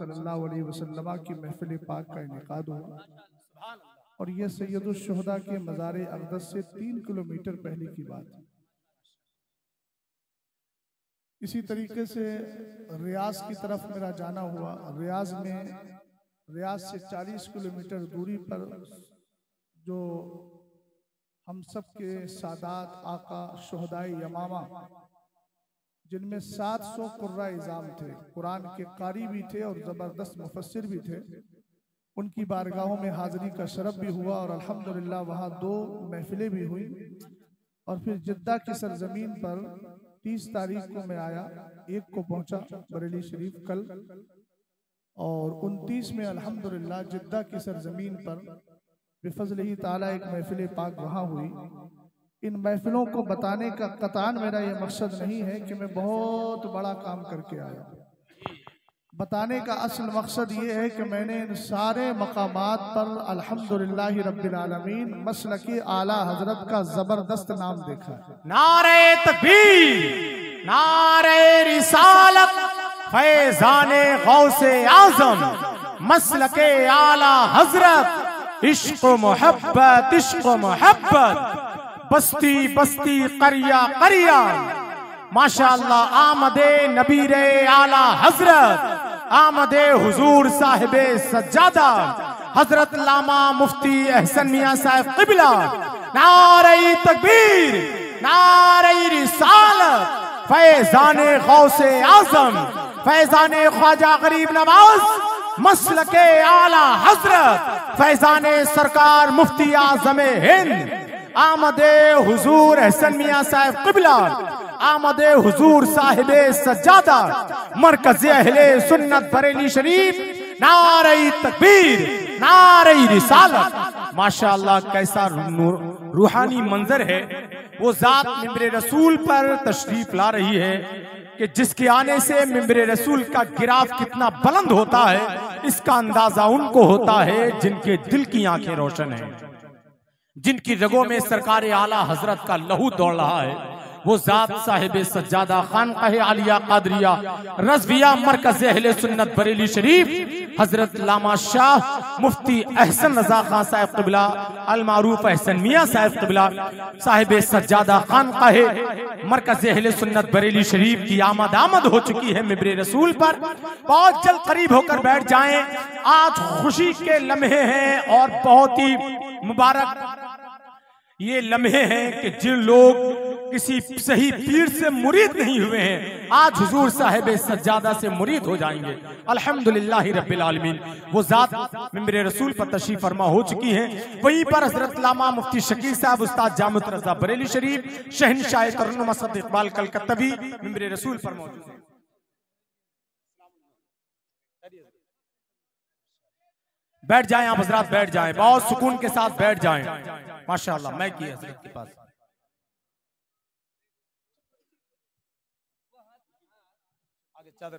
सल्लल्लाहु अलैहि वसल्लम की महफिल पाक का इनेकाद हुआ और यह सैयदुल शुहदा के मज़ार अक़दस से 3 किलोमीटर पहले की बात है। इसी तरीके से रियाज की तरफ मेरा जाना हुआ। रियाज से 40 किलोमीटर दूरी पर जो हम सब के सादात आका शुहदाए यमामा, जिनमें 700 कुर्रा इज़ाम थे, कुरान के कारी भी थे और ज़बरदस्त मुफस्सिर भी थे, उनकी बारगाहों में हाज़िरी का शरफ भी हुआ और अल्हम्दुलिल्लाह वहाँ 2 महफिलें भी हुई। और फिर जिद्दा की सरजमीन पर 30 तारीख को मैं आया, 1 को पहुंचा बरेली शरीफ कल, और 29 में अल्हम्दुलिल्लाह जिद्दा की सरजमीन पर बिफज़लिही ताला एक महफिल पाक वहाँ हुई। इन महफिलों को बताने का कतान मेरा ये मकसद नहीं है कि मैं बहुत बड़ा काम करके आया। बताने का असल मकसद ये है कि मैंने इन सारे मकामात पर अल्हम्दुलिल्लाह रब्बिल आलमीन मसलके आला हजरत का जबरदस्त नाम देखा है। नारे तकबीर, नारे रिसालत, फैज़ाने गौसे आज़म, मसलके आला हजरत, इश्क मोहब्बत, इश्क मोहब्बत, बस्ती बस्ती करिया करिया, माशाअल्लाह आमदे नबीरे आला हजरत, आमदे हुजूर साहिबे सज्जादा हजरत लामा मुफ्ती एहसन मियां साहब क़िबला। नारे तकबीर, नारे रिसालत, फैज़ाने गौसे आज़म, फैज़ाने ख्वाजा गरीब नवाज, मसलके आला हजरत, फैज़ाने सरकार मुफ्ती आज़म हिंद, आमदे हुजूर एहसन मियां साहब क़िबला, आमदे हुजूर साहिबे सज्जादा, मरकज़ अहले सुन्नत बरेली शरीफ। नारे तकबीर, नारे रिसालत। माशाअल्लाह कैसा रूहानी मंजर है। वो जात मिंबरे रसूल पर तशरीफ ला रही है कि जिसके आने से मिंबरे रसूल का गिराफ कितना बुलंद होता है, इसका अंदाजा उनको होता है जिनके दिल की आंखें रोशन हैं, जिनकी रगों में सरकार आला हजरत का लहू दौड़ रहा है। वो जात साहिब सज्जादा खानकाह आलिया कादरिया रज़विया मरकज़ अहले सुन्नत बरेली शरीफ हजरत लामा शाह मुफ्ती एहसन रजा खान साहब क़िबला अल मारूफ एहसन मियां साहब क़िबला साहिब सज्जादा खानकाह मरकज़ अहले सुन्नत बरेली शरीफ की आमद हो चुकी है मिंबरे रसूल पर। बहुत जल्द करीब होकर बैठ जाएं। आज खुशी के लम्हे हैं और बहुत ही मुबारक ये लम्हे हैं कि जिन लोग किसी सही पीर से मुरीद नहीं हुए हैं, आज हुजूर साहिब सज्जादा से मुरीद हो जाएंगे। अल्हम्दुलिल्लाह रब्बिल आलमीन। वो जात मिंबरे रसूल पर तशरीफ फरमा हो चुकी हैं। वहीं पर हजरत लामा मुफ्ती शकील साहब उस्ताद जामुत रज़ा बरेली शरीफ शहनशाह तरन्नुम असद इकबाल कलकत्तवी मिंबरे रसूल पर मौजूद हैं। बैठ जाएं आप हजरात, बैठ जाएं, बहुत सुकून के साथ बैठ जाएं। माशाअल्लाह मैं की हजरत के पास आगे चादर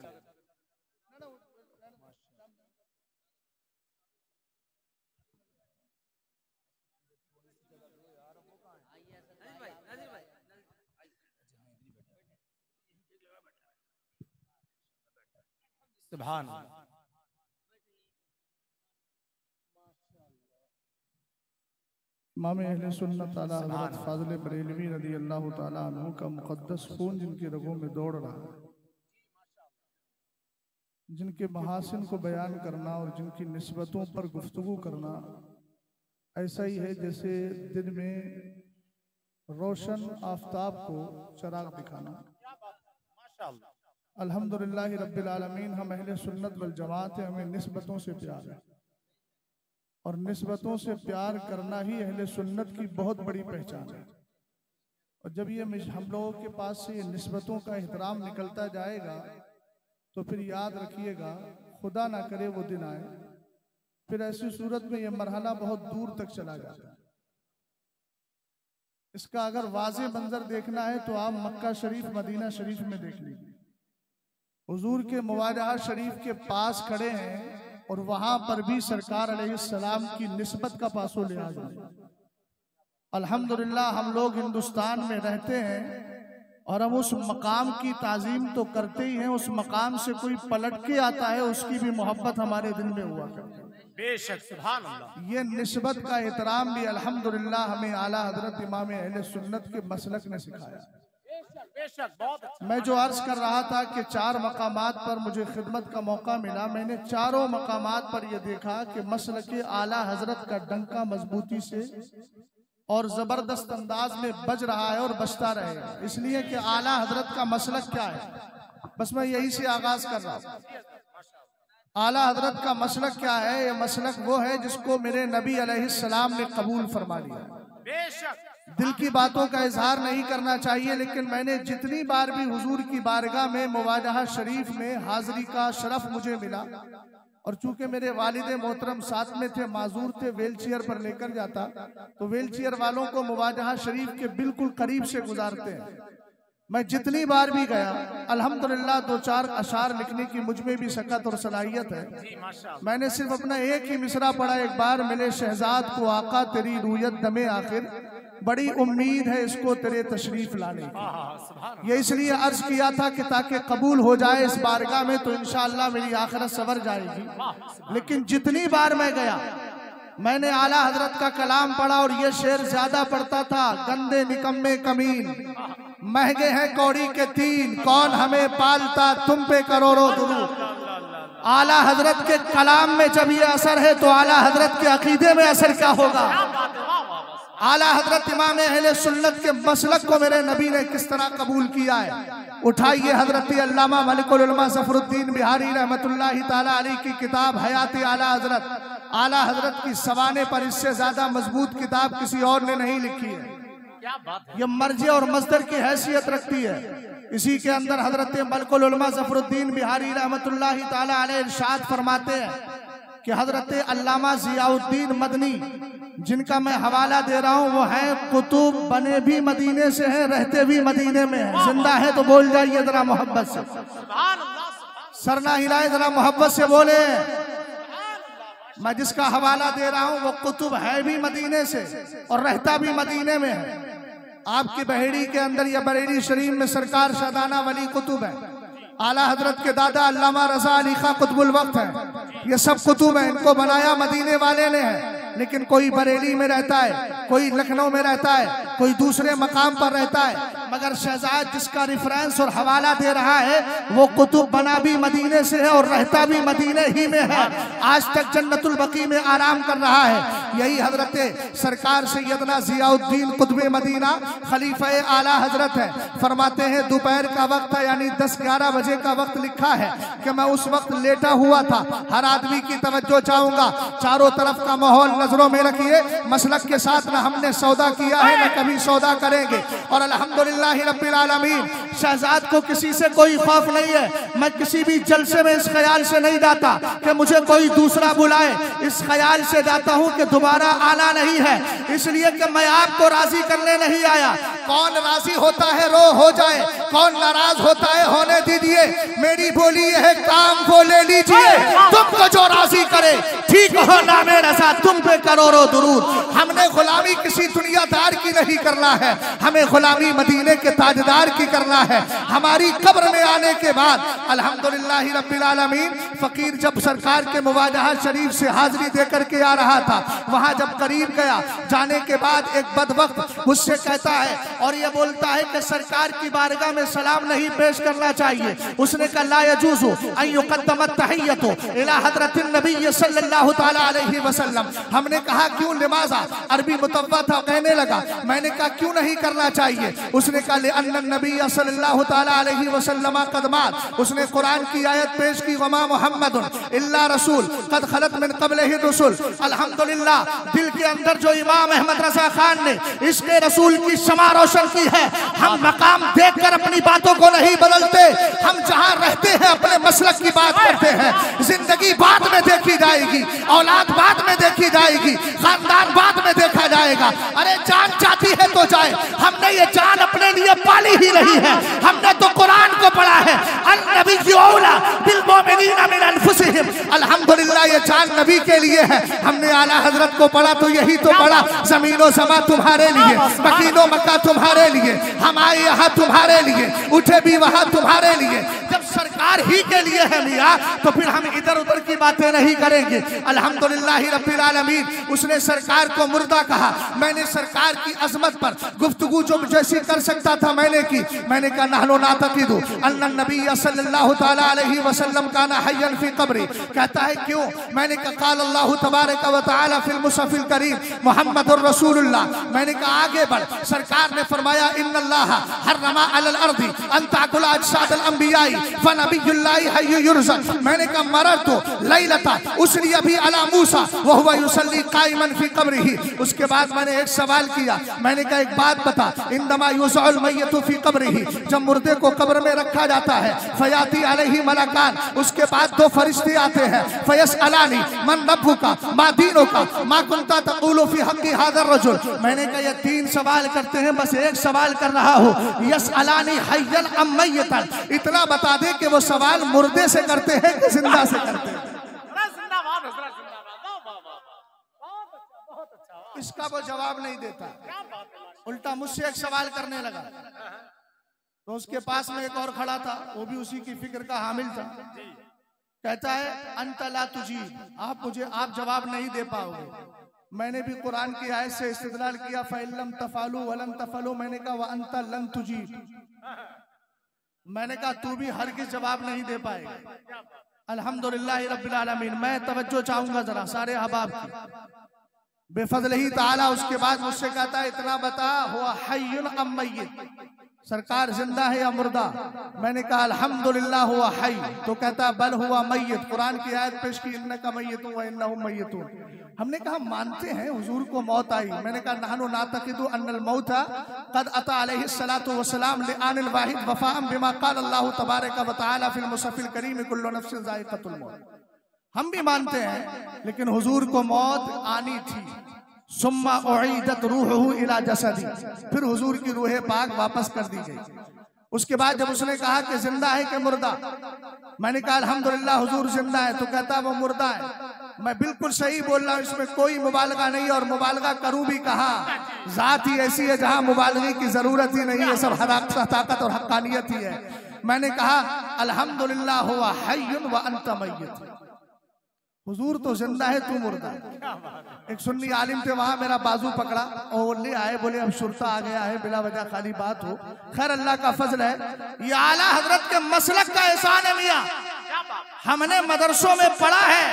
सुभान अल्लाह। इमाम अहले सुन्नत आला हज़रत फ़ाज़िल बरेलवी रज़ी अल्लाह ताला अन्हु का मुक़द्दस खून जिनकी रगों में दौड़ रहा है, जिनके महासिन को बयान करना और जिनकी निस्बतों पर गुफ्तगू करना ऐसा ही है जैसे दिन में रोशन आफताब को चराग दिखाना। अल्हम्दुलिल्लाह रब्बिल आलमीन। हम अहले सुन्नत वल जमात है, हमें निस्बतों से प्यार है और निस्बतों से प्यार करना ही अहले सुन्नत की बहुत बड़ी पहचान है। और जब ये हम लोगों के पास से ये निस्बतों का एहतराम निकलता जाएगा तो फिर याद रखिएगा, खुदा ना करे वो दिन आए, फिर ऐसी सूरत में ये मरहला बहुत दूर तक चला जाता है। इसका अगर वाज़े मंजर देखना है तो आप मक्का शरीफ मदीना शरीफ में देख लीजिए। हुजूर के मुवाजहा शरीफ के पास खड़े हैं और वहां पर भी सरकार अलैहिस्सलाम की निस्बत का पासो लिहाज है। अल्हम्दुलिल्लाह हम लोग हिंदुस्तान में रहते हैं और हम उस मकाम की ताजीम तो करते ही हैं, उस मकाम से कोई पलट के आता है उसकी भी मोहब्बत हमारे दिल में हुआ करती है। बेशक, सुभान अल्लाह। ये निस्बत का एहतराम भी अल्हम्दुलिल्लाह हमें आला हजरत इमाम अहले सुन्नत के मसलक ने सिखाया। बेशक, बहुत अच्छा। मैं जो अर्ज कर रहा था कि 4 मकामात पर मुझे खिदमत का मौका मिला, मैंने चारों मकामात पर यह देखा कि मसलक आला हजरत का डंका मजबूती से और जबरदस्त अंदाज में बज रहा है और बजता रहेगा, इसलिए कि आला हजरत का मसलक क्या है। बस मैं यही से आगाज कर रहा हूँ। आला हजरत का मसलक क्या है? ये मसलक वो है जिसको मेरे नबी अलैहिस्सलाम ने कबूल फरमा लिया। बेशक, दिल की बातों का इजहार नहीं करना चाहिए, लेकिन मैंने जितनी बार भी हुजूर की बारगाह में मुवाजहा शरीफ में हाजिरी का शरफ मुझे मिला, और चूंकि मेरे वालिद मोहतरम साथ में थे, माजूर थे, व्हील चेयर पर लेकर जाता, तो व्हील चेयर वालों को मुवाजहा शरीफ के बिल्कुल करीब से गुजारते हैं। मैं जितनी बार भी गया अल्हम्दुलिल्लाह 2-4 अशार लिखने की मुझ में भी सकत और सलाहियत है। मैंने सिर्फ अपना एक ही मिसरा पढ़ा, एक बार मिले शहजाद को आका तेरी रूयत दमे आखिर, बड़ी उम्मीद है इसको तेरे तशरीफ लाने की। ये इसलिए अर्ज किया था कि ताकि कबूल हो जाए इस बारगाह में, तो इंशाअल्लाह मेरी आखिरत सवर जाएगी। लेकिन जितनी बार मैं गया मैंने आला हजरत का कलाम पढ़ा, और ये शेर ज्यादा पढ़ता था, गंदे निकम्मे कमीन, महंगे हैं कौड़ी के 3, कौन हमें पालता तुम पे करोड़ों दुरूद। आला हजरत के कलाम में जब ये असर है तो आला हजरत के अकीदे में असर क्या होगा। आला हजरत इमाम अहले सुन्नत के मसलक को मेरे नबी ने किस तरह कबूल किया है। उठाइए हजरत अल्लामा मलिकुल उलमा ज़फरुद्दीन बिहारी रहमतुल्लाहि ताला अलैह की किताब हयात आला हजरत। आला हजरत की सवाने पर इससे ज्यादा मजबूत किताब किसी और ने नहीं लिखी है। क्या बात है। ये मर्जे और मस्दर की हैसियत रखती है। इसी के अंदर हजरत मलिकुल उलमा ज़फरुद्दीन बिहारी रहमतुल्लाहि ताला अलैह इरशाद फरमाते हैं कि हजरत अल्लामा ज़ियाउद्दीन मदनी, जिनका मैं हवाला दे रहा हूँ, वो है कुतुब, बने भी मदीने से हैं, रहते भी मदीने में हैं। जिंदा है तो बोल जाइए जरा मोहब्बत से, सरना हिलाए जरा मोहब्बत से बोले। मैं जिसका हवाला दे रहा हूँ वो कुतुब है भी मदीने से और रहता भी मदीने में है। आपकी बहेड़ी के अंदर या बरेली शरीफ में सरकार शादाना वली कुतुब है। आला हजरत के दादा अल्लामा रजा अली खां कुतुबुल वक्त है। ये सब कुतुब है, इनको बनाया मदीने वाले ने है। लेकिन कोई बरेली में रहता है, कोई लखनऊ में रहता है, कोई दूसरे मकाम पर रहता है, मगर शहजाद जिसका रेफरेंस और हवाला दे रहा है वो कुतुब बना भी मदीने से है और रहता भी मदीने ही में है। आज तक जन्नतुल बकी में आराम कर रहा है। यही हजरत सरकार सैयदना ज़ियाउद्दीन कुतुब मदीना खलीफा आला हजरत है। फरमाते हैं दोपहर का वक्त है, यानी 10-11 बजे का वक्त लिखा है कि मैं उस वक्त लेटा हुआ था। हर आदमी की तवज्जो चाहूंगा, चारों तरफ का माहौल नजरों में रखिए। मसलक के साथ न हमने सौदा किया है न कभी सौदा करेंगे, और अल्हम्दुलिल्लाह रब्बिल आलमीन शहजाद को किसी से कोई खौफ नहीं है। मैं किसी भी जलसे में इस ख्याल से नहीं जाता कि मुझे कोई दूसरा बुलाए, इस ख्याल से जाता हूं कि दोबारा आना नहीं है, इसलिए कि मैं आपको राजी करने नहीं आया। कौन राजी होता है रो हो जाए, कौन नाराज होता है होने दीजिए। मेरी बोली है काम वो ले लीजिए, तुमको जो राजी करे ठीक हो नामे रसा तुम पे करोड़ों दुरूद। हमने गुलामी किसी दुनियादार की नहीं करना है, हमें गुलामी मदीने के ताजदार की करना है। हमारी कब्र में आने के बाद अल्हम्दुलिल्लाह रब्बिल आलमीन फकीर जब सरकार के मुवाजहा शरीफ से हाजिरी देकर के आ रहा था, वहां जब करीब गया, जाने के बाद एक बदवक्त मुझसे कहता है और ये बोलता है कि सरकार की बारगाह में सलाम नहीं पेश करना चाहिए। उसने कहा ला यजूज़ु अन युक़द्दम तहियतु इला हज़रतिन नबी सल्लल्लाहु तआला अलैहि वसल्लम। हमने कहा क्यों लिमाज़ा, अरबी मुतव्वा था, कहने लगा। मैंने कहा क्यों नहीं करना चाहिए। उसने कहा लिअन्न नबी सल्लल्लाहु तआला अलैहि वसल्लम क़द मात। उसने कुरान की आयत पेश की वमा मुहम्मदुन इल्ला रसूल क़द खलत मिन क़ब्लिहि रुसूल। अल्हम्दुलिल्लाह दिल के अंदर जो इमाम अहमद रज़ा खान ने इसके रसूल की शमा रोशन की है। हम मकाम देखकर अपनी बातों को नहीं बदलते, हम जहां रहते हैं अपने मसलक की बात करते हैं। जिंदगी बाद में देखी जाएगी, औलाद बाद में देखी जाएगी, खानदान बाद में देखा जाएगा। अरे जान चाहती है तो जाए, हमने ये जान अपने लिए पाली ही नहीं है, हमने तो कुरान को पढ़ा है। अन-नबिय्यु औला बिल मुमिनीना मिन अनफुसिहिम। अल्हम्दुलिल्लाह ये पहचान नबी के लिए है। हमने आला हजरत को पढ़ा तो यही तो पढ़ा, जमीनो समा तुम्हारे लिए, मकीनो मक्का तुम्हारे लिए, हम आए यहाँ तुम्हारे लिए, उठे भी वहाँ तुम्हारे लिए। जब सरकार ही के लिए है मियाँ, तो फिर हम इधर उधर की बातें नहीं करेंगे। अल्हम्दुलिल्लाह रब्बिल आलमीन, उसने सरकार को मुर्दा कहा। मैंने सरकार की अजमत पर गुफ्तगू जो जैसी कर सकता था मैंने की। मैंने कहा नहनो नातक़िदु अन्ना नबी सल्लल्लाहु तआला अलैहि वसल्लम काना हय्यन फी क़ब्री। कहता है क्यों? मैंने कहा क़ाल अल्लाहु तबारक व तआला फिल मुसफ़िल करीम मुहम्मदुर रसूलुल्लाह। मैंने कहा आगे बढ़। सरकार ने फरमाया इन्नल्लाह हर्रमा अलल अर्दी अन ताकुल अजसादल अंबियाई फनबियुल्लाहि हय्यु युरज़क़। मैंने कहा मररतु लैलता उसरी अभी अला मूसा व हुवा युसल्ली काइमन फी क़ब्रिही। उसके बाद मैंने एक सवाल किया। मैंने कहा एक बात बता, इन्नमा युज़अल मय्यतु फी क़ब्रिही, जब मुर्दे को कब्र में रखा जाता है, फयाती अलैहि मलकान, उसके बाद दो फरिश्ते आते हैं, फयसअलानी मन रब्बुका मा दीनुका मा कुंता तक़ूलु फी हक़्क़ि हाज़ा रजुल। मैंने कहा ये 3 सवाल करते हैं, बस एक सवाल कर रहा हूँ, यसअलानी हय्यन अम मय्यतन। इतना बता दे कि वो सवाल मुर्दे से करते हैं कि जिंदा से करते हैं। इसका वो जवाब नहीं देता, उल्टा मुझसे एक सवाल करने लगा। तो उसके पास में एक और खड़ा था, वो भी उसी की फिक्र का हामिल था। कहता है अंत ला तुजीब, आप जवाब नहीं दे पाओगे। मैंने भी कुरान की आयत से इस्तिदलाल किया, फ़इल्लम तफ़अलू वलन तफ़अलू। मैंने कहा व अंत लन तुजीब। मैंने कहा तू भी हरगिज़ जवाब नहीं दे पाएगा। अल्हम्दुलिल्लाह रब्बिल आलमीन। मैं तवज्जो चाहूंगा जरा सारे अहबाब की बेफज़लिही ताला। उसके बाद मुझसे कहता है इतना बता, हुआ हय्युन अम मय्यित, सरकार जिंदा है या मुर्दा? मैंने कहा अल्हम्दुलिल्लाह हुआ हय। तो कहता बल हुआ मय्यित। कुरान की आयत पेश की इन्नका मय्यितुन व इन्नहुम मय्यितून। हमने कहा मानते हैं हुजूर को मौत आई। मैंने कहा नहनु नातक़िदु अन्नल मौता क़द अता अलैहि सलातु व सलाम लिआनिल वाहिद वफ़ाअम बिमा क़ाल अल्लाहु तबारक व तआला फिल मुसफ़िल करीम कुल्लु नफ्सिन ज़ाइक़तुल मौत। हम भी मानते हैं, लेकिन हुजूर को मौत आनी थी। सुम्मा उईदत रूहुहु इला जसदी, फिर हुजूर की रूह पाक वापस कर दी गई। उसके बाद जब उसने कहा कि जिंदा है कि मुर्दा, मैंने कहा अल्हम्दुलिल्लाह हुजूर जिंदा है। तो कहता वो मुर्दा है। मैं बिल्कुल सही बोल रहा हूँ, इसमें कोई मुबालगा नहीं है, और मुबालगा करूँ भी कहा। जात ही ऐसी है जहाँ मुबालगे की जरूरत ही नहीं है, सब ताकत और हक्कानियत ही है। मैंने कहा अल्हम्दुलिल्लाह हुवा हय्युन व अंत मय्यित। हुजूर तो जिंदा है, तू मुर्दा। एक सुन्नी आलिम थे, वहां मेरा बाजू पकड़ा और ले आए, बोले अब शुरता आ गया है, बिला वजह खाली बात हो। खैर अल्लाह का फजल है, ये आला हजरत के मसलक का एहसान है मियां। हमने मदरसों में पढ़ा है,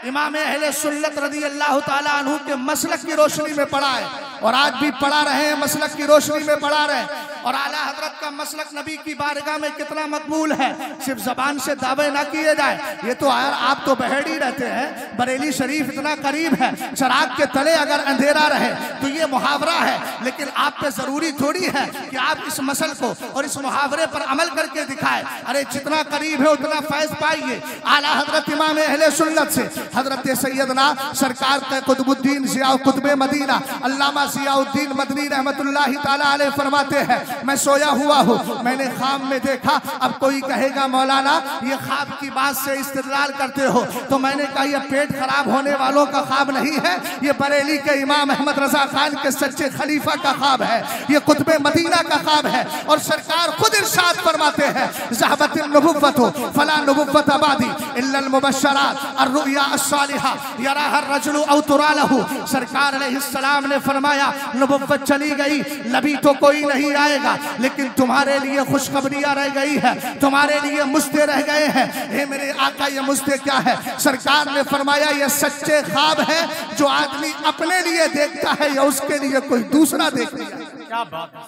इमाम अहले सुन्नत रज़ी अल्लाह ताला अन्हु के मसलक की रोशनी में पढ़ा है, और आज भी पढ़ा रहे हैं, मसलक की रोशनी में पढ़ा रहे। और आला हजरत का मसलक नबी की बारगाह में कितना मकबूल है, सिर्फ जबान से दावे ना किए जाए। ये तो यार आप तो बहेड़ी रहते हैं, बरेली शरीफ इतना करीब है, चराग के तले अगर अंधेरा रहे तो ये मुहावरा है, लेकिन आप पे जरूरी थोड़ी है कि आप इस मसल को और इस मुहावरे पर अमल करके दिखाए। अरे जितना करीब है उतना फैज पाइए। आला हजरत इमाम अहले सुन्नत से हजरत सैयदना सरकार के कुतुबुद्दीन ज़िया कुतुबे मदीना अल्लामा ज़ियाउद्दीन मदनी रहमतुल्लाहि ताला अलैह फरमाते हैं, मैं सोया हुआ हूँ, मैंने ख्वाब में देखा। अब कोई कहेगा मौलाना ये ख्वाब की बात से इस्तेदलाल करते हो, तो मैंने कहा ये पेट खराब होने वालों का ख्वाब नहीं है, ये बरेली के इमाम अहमद रजा खान के सच्चे खलीफा का ख्वाब है, ये कुतुबे मदीना का ख्वाब है। और सरकार खुद इरशाद फरमाते हैं, ज़हबतिन नबुव्वतु फला नबुव्वत आबादी इल्लल मुबश्शरात अर्रुया अस्सालिहा यराहा अर्रजुलु औ तुरा लहु। सरकार अलैहिस्सलाम ने फरमाया नबुव्वत चली गई, नबी तो कोई नहीं आएगा, लेकिन तुम्हारे लिए खुशखबरियां रह गई है, तुम्हारे लिए मुस्ते रह गए हैं। हे मेरे आका, ये मुस्ते क्या है? सरकार ने फरमाया ये सच्चे ख्वाब है जो आदमी अपने लिए देखता है या उसके लिए कोई दूसरा देख लिया। क्या बात है।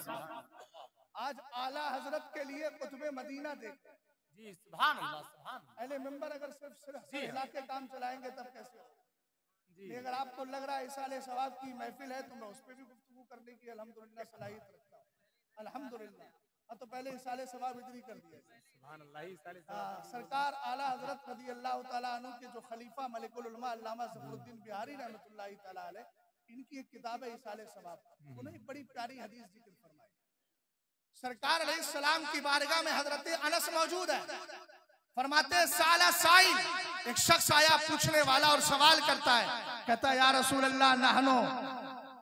आज आला हजरत के लिए कुतुबे मदीना देखते हैं। जी सुभान अल्लाह, सुभान अल्लाह। अहले मिंबर अगर सिर्फ हिला के काम चलाएंगे तब कैसे हो? अगर आपको लग रहा है इसाले सवाब की महफिल है तो मैं उस पर भी गुफ्तगू करने की अल्हम्दुलिल्लाह सलाहियत रखता हूँ, अल्हम्दुलिल्लाह। हाँ, तो पहले इसाले सवाब इधर ही कर दिया। सुभान अल्लाह। सरकार आला हजरत रज़ी अल्लाह ताला अन्हु के जो खलीफा मलिकुल उलमा अल्लामा ज़फरुद्दीन बिहारी रहमतुल्लाहि ताला अलैह, इनकी एक किताब है इसाले सवाब, उन्होंने बड़ी प्यारी हदीस जिक्र फरमाई। सरकार अलैहिस्सलाम की बारगाह में हजरत अनस मौजूद है। फरमाते हैं साला साइल, एक शख्स आया पूछने वाला और सवाल करता है, कहता है या रसूल अल्लाह नहनो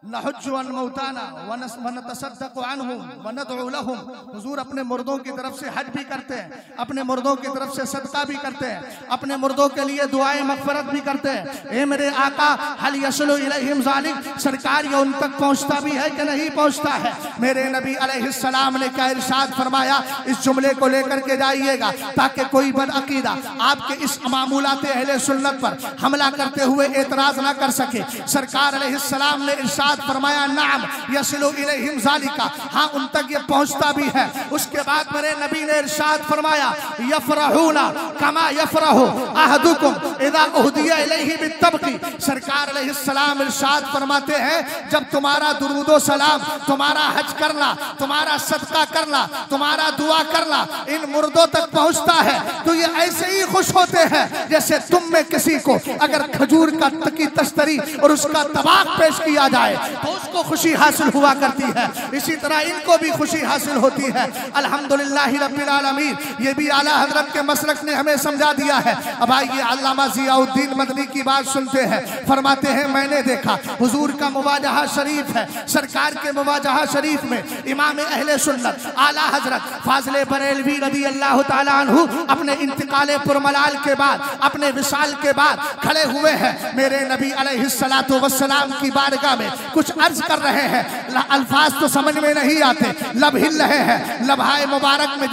नहुज्जु अन मौताना व नतसद्दक़ु अन्हुम व नदउ लहुम। हुजूर अपने मुर्दों की तरफ से हज भी करते हैं, अपने मुर्दों की तरफ से सदका भी करते हैं, अपने मुर्दों के लिए दुआएं मग़फ़िरत भी करते हैं। ए मेरे आका हल यसलु इलैहिम ज़ालिक, सरकार ये उन तक पहुंचता भी है कि नहीं पहुंचता है? मेरे नबी अलैहिस्सलाम ने क्या इरशाद फरमाया, इस जुमले को लेकर के जाइएगा ताकि कोई बदअकीदा आपके इस मामूलात अहले सुन्नत पर हमला करते हुए एतराज ना कर सके। सरकार अलैहिस्सलाम ने इरशाद फरमाया नाम यसिलु इलैहिम ज़ालिका, हाँ उन तक ये पहुंचता भी है। उसके बाद मेरे नबी ने इरशाद फरमाया यफरहूना कमा यफरहु अहदुकुम इज़ा उहदिया इलैहि बित्तबकी। सरकार अलैहिस्सलाम इरशाद फरमाते हैं जब तुम्हारा दुरूदो सलाम, तुम्हारा हज करना, तुम्हारा सदका करना, तुम्हारा दुआ करना इन मुर्दों तक पहुंचता है तो ये ऐसे ही खुश होते हैं जैसे तुम में किसी को अगर खजूर का तकी तस्तरी और उसका तबाक पेश किया जाए तो उसको खुशी हासिल हुआ करती है। इसी तरह इनको भी खुशी हासिल होती है। अल्हम्दुलिल्लाह रब्बिल आलमीन, ये भी आला हजरत के मसलक ने हमें समझा दिया है। अब आइए अल्लामा ज़ियाउद्दीन मदनी की बात सुनते हैं। फरमाते हैं मैंने देखा हुजूर का मुवाजहा शरीफ है, सरकार के मुवाजहा शरीफ में इमाम अहले सुन्नत आला हजरत फाज़िल बरेलवी रज़ी अल्लाह ताला अन्हु अपने इंतकाल पुरमलाल के बाद, अपने विसाल के बाद खड़े हुए हैं मेरे नबी अलैहिस्सलातु वस्सलाम की बारगाह में कुछ अर्ज कर रहे हैं। अल्फाज तो समझ में नहीं आते, लब हिल रहे हैं, लबहाए मुबारक में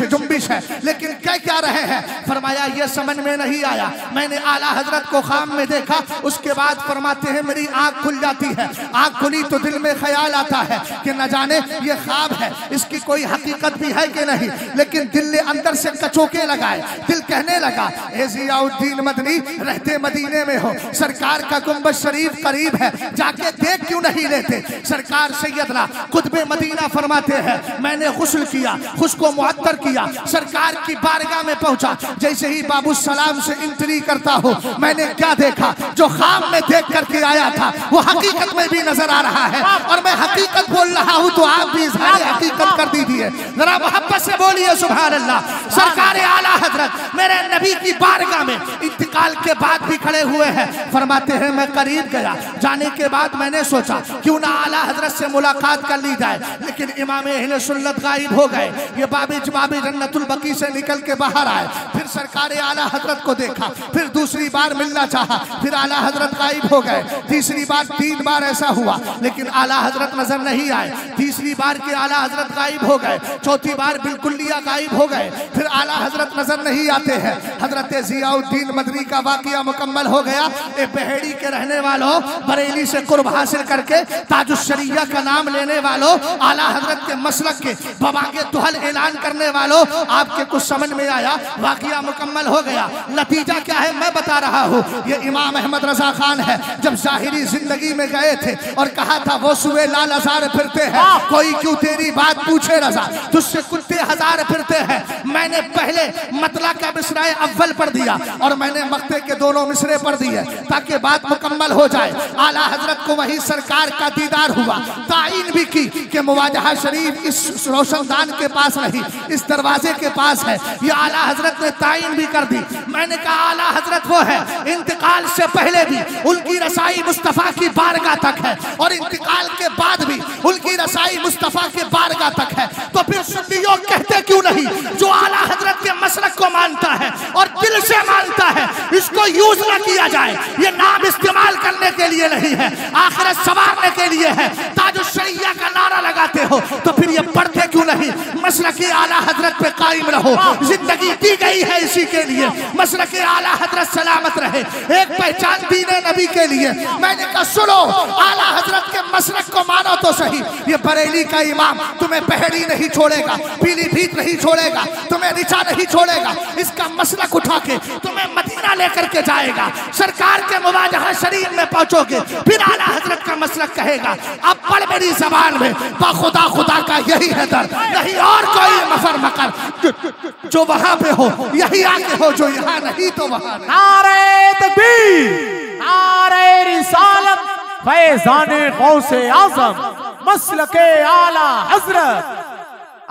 जुम्बिश है, लेकिन कह क्या रहे हैं? फरमाया ये समझ में नहीं आया। मैंने आला हजरत को ख्वाब में देखा, उसके बाद फरमाते हैं मेरी आंख खुल जाती है। आंख खुली तो दिल में ख्याल आता है कि न जाने ये ख्वाब है, इसकी कोई हकीकत भी है कि नहीं। लेकिन दिल ने अंदर से कचोके लगाए, दिल कहने लगा ए ज़ियाउद्दीन मदनी रहते मदीने में हो, सरकार का गुंबद शरीफ करीब है, जाके देख क्यों नहीं लेते? सरकार सैयदना कुतुब मदीना फरमाते हैं मैंने गुस्ल किया, खुशको मुअत्तर किया, सरकार की बारगाह में पहुंचा। जैसे ही बाबू सलाम से इंटरी करता हो, मैंने क्या देखा? जो ख्वाब में देख करके आया था वो हकीकत में भी नजर आ रहा है। और मैं हकीकत बोल रहा हूं तो आप भी इज़हार हकीकत कर दीजिए, जरा मोहब्बत से बोलिए सुभान अल्लाह। सरकार आला हजरत मेरे नबी की बारगाह में इंतकाल के बाद भी खड़े हुए हैं। फरमाते हैं मैं करीब गया, जाने के बाद मैंने सोचा क्यों ना आला हजरत से मुलाकात कर ली जाए, लेकिन इमाम अहले सुन्नत गायब हो गए। ये बाबी जन्नतुल बकी से निकल के बाहर आए। फिर सरकार आला हजरत को देखा, फिर दूसरी बार मिलना चाहा, फिर आला हजरत गायब हो गए। तीसरी बार, 3 बार ऐसा हुआ, लेकिन आला हजरत नजर नहीं आए। तीसरी बार के आला हजरत गायब हो गए। चौथी बार बिल्कुलिया गायब हो गए। फिर आला हजरत नजर नहीं आते हैं। हजरत ज़ियाउद्दीन मदनी का वाकया मुकम्मल हो गया। ए बहेड़ी के रहने वालों, बरेली से कुर्ब हासिल करके ताजुश्शरिया का नाम लेने वालों, आला हजरत के मसलक के बबागे तुहल ऐलान करने वालों, आपके कुछ समझ में आया? वाकया मुकम्मल हो गया। नतीजा क्या है मैं बता रहा हूँ। ये इमाम अहमद रजा खान है, जब ज़ाहिरी जिंदगी में गए थे और कहा था वो सुबह लाल हजार फिरते हैं, कोई क्यों तेरी बात पूछे रजा, तुझसे कुत्ते हजार फिरते हैं। मैंने पहले मतला का मिसराए अव्वल पढ़ दिया और मैंने मक्ते के दोनों मिसरे पढ़ दिए ताकि बात मुकम्मल हो जाए। आला हजरत को वही सरकार का दीदार हुआ। ताइन भी की कि मुवाजहा शरीफ इस रोशनदान के पास नहीं, इस दरवाजे के पास है। ये आला हजरत ने ताइन भी कर दी। मैंने कहा आला हजरत वो है, इंतकाल से पहले भी उनकी रसाई मुस्तफ़ा की बारगाह तक है और इंतकाल के बाद भी उनकी रसाई मुस्तफ़ा के बारगाह तक है। तो फिर सुन्नियों कहते क्यों नहीं, जो आला हजरत के मसलक को मानता है और दिल से मानता है, इसको यूज ना किया जाए। ये नाम इस्तेमाल करने के लिए नहीं है, आखिरत संवारने के लिए है। ताजुश्शरिया का नारा लगाते हो तो फिर ये पढ़ते क्यों नहीं? मसलक आला हजरत पे कायम रहो, जिंदगी दी गई है इसी के लिए। मसलक आला हजरत सलामत रहे, एक पहचान दीने नबी के लिए। मैंने कहा सुनो, आला हजरत के मसलक को मानो तो सही। ये बरेली का इमाम तुम्हें पहड़ी नहीं छोड़ेगा, पीलीभीत नहीं छोड़ेगा, तुम्हें रिचा नहीं छोड़ेगा। इसका मसलक उठा के तुम्हें मदीना लेकर के जाएगा। सरकार के मुवाजहा शरीफ में पहुंचोगे, फिर आला हजरत का मसलक कहेगा अब पढ़ मेरी जबान में, खुदा खुदा का यही है दर, नहीं और कोई मफर मकर। जो वहां पे हो यही आगे हो, जो यहाँ नहीं तो वहां। नारे तकबीर, नारे रिसालत, फैज़ाने गौसे आज़म, मसलके आला हजरत,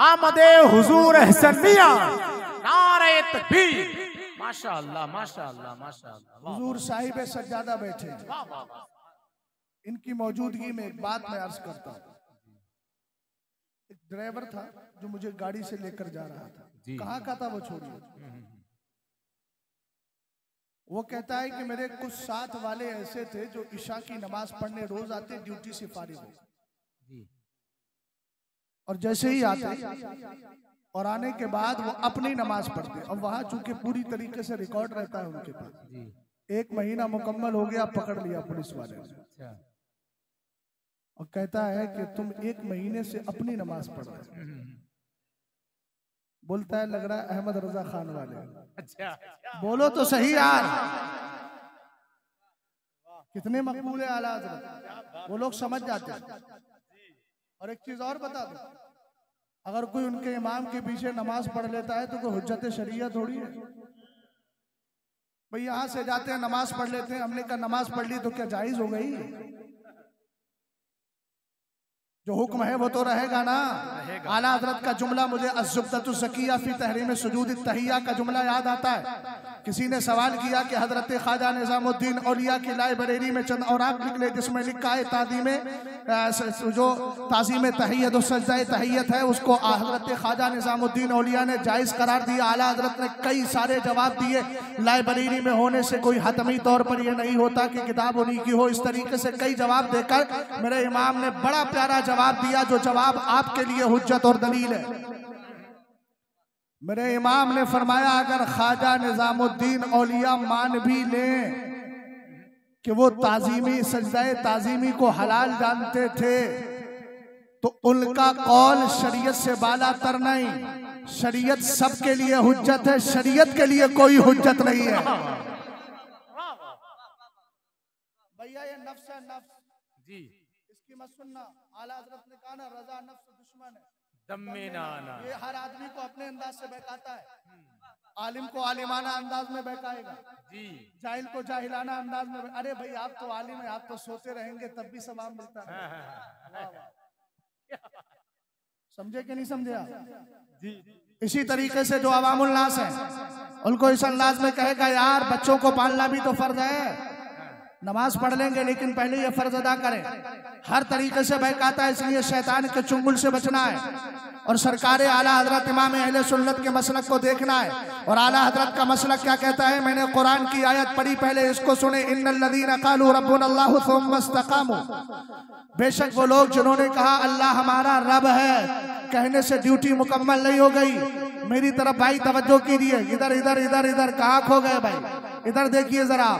आमदे हुजूर अहसन मियां। नारे तकबीर। माशाअल्लाह माशाअल्लाह माशाअल्लाह। हुजूर साहिब सज्जादा बैठे हैं। वाह वाह वाह। इनकी मौजूदगी में एक बात मैं अर्ज करता हूँ। एक ड्राइवर था जो मुझे गाड़ी से लेकर जा रहा था। कहाँ का था वो छोड़िए। वो कहता है कि मेरे कुछ साथ वाले ऐसे थे जो इशा की नमाज पढ़ने रोज आते, ड्यूटी से फारिग हो, और जैसे ही आते और आने के बाद वो अपनी नमाज पढ़ते। अब वहां चूंकि पूरी तरीके से रिकॉर्ड रहता है उनके पास। 1 महीना मुकम्मल हो गया, पकड़ लिया पुलिस वाले ने, और कहता है कि तुम 1 महीने से अपनी नमाज पढ़ रहे हो। बोलता है लग रहा है अहमद रजा खान वाले। अच्छा बोलो तो सही यार, कितने मकबूल है आला हज़रत, वो लोग समझ जाते हैं। और एक चीज और बता दो, अगर कोई उनके इमाम के पीछे नमाज पढ़ लेता है तो कोई हुज्जत शरीयत थोड़ी है। भाई यहां से जाते हैं नमाज पढ़ लेते हैं, हमने कहा नमाज पढ़ ली तो क्या जायज हो गई? जो हुक्म है वो तो रहेगा ना। आला हज़रत का जुमला मुझे अज़्ज़ुब्दतुज़्ज़किया फी तहरीम सुजूद तहिया का जुमला याद आता है। किसी ने सवाल किया कि हजरत ख्वाजा निज़ामुद्दीन औलिया की लाइब्रेरी में चंद औरात निकले जिसमें लिखा है जो ताज़ीम तहियत सजदा तहियत है उसको हजरत ख्वाजा निज़ामुद्दीन औलिया ने जायज़ करार दिया। आला हज़रत ने कई सारे जवाब दिए। लाइब्रेरी में होने से कोई हतमी तौर पर यह नहीं होता कि किताब उन्हीं की हो। इस तरीके से कई जवाब देकर मेरे इमाम ने बड़ा प्यारा जवाब दिया, जो जवाब आपके लिए हुज्जत और दलील है। मेरे इमाम ने फरमाया अगर ख्वाजा निजामुद्दीन औलिया मान भी लें कि वो ताजीमी सजदा ताजीमी को हलाल जानते थे तो उनका कौल शरीयत से बाला तर नहीं। शरीयत सबके लिए हुज्जत है, शरीयत के लिए कोई हुज्जत नहीं है। भैया ये नफ्स है, नफ्स जी, इसकी मत सुनना। आला हज़रत ने कहा ना रजा नफ्स दुश्मन है, दम में ना आना। ये हर आदमी को अपने अंदाज से बहकाता है। आलिम को आलिमाना अंदाज में बहकाएगा जी, जाहिल को जाहिलाना अंदाज में। अरे भाई आप तो आलिम है, आप तो सोते रहेंगे तब भी सवाब मिलता है। समझे कि नहीं समझे आप जी? इसी तरीके से जो अवामुल नास है उनको इस अंदाज में कहेगा यार बच्चों को पालना भी तो फर्ज है, नमाज पढ़ लेंगे लेकिन पहले ये फर्ज अदा करें। हर तरीके से बहकाता है, इसलिए शैतान के चुंगल से बचना है और सरकार आला हजरत इमाम अहले सुन्नत के मसलक को देखना है। और आला हजरत का मसलक क्या कहता है? मैंने कुरान की आयत पढ़ी, पहले इसको सुने। इन्नल्लज़ीना क़ालू रब्बुनल्लाहु सुम्मा इस्तक़ामू, बेशक वो लोग जिन्होंने कहा अल्लाह हमारा रब है, कहने से ड्यूटी मुकम्मल नहीं हो गई। मेरी तरफ भाई तवज्जो कीजिए, इधर इधर इधर इधर कहाँ खो गए भाई? इधर देखिए जरा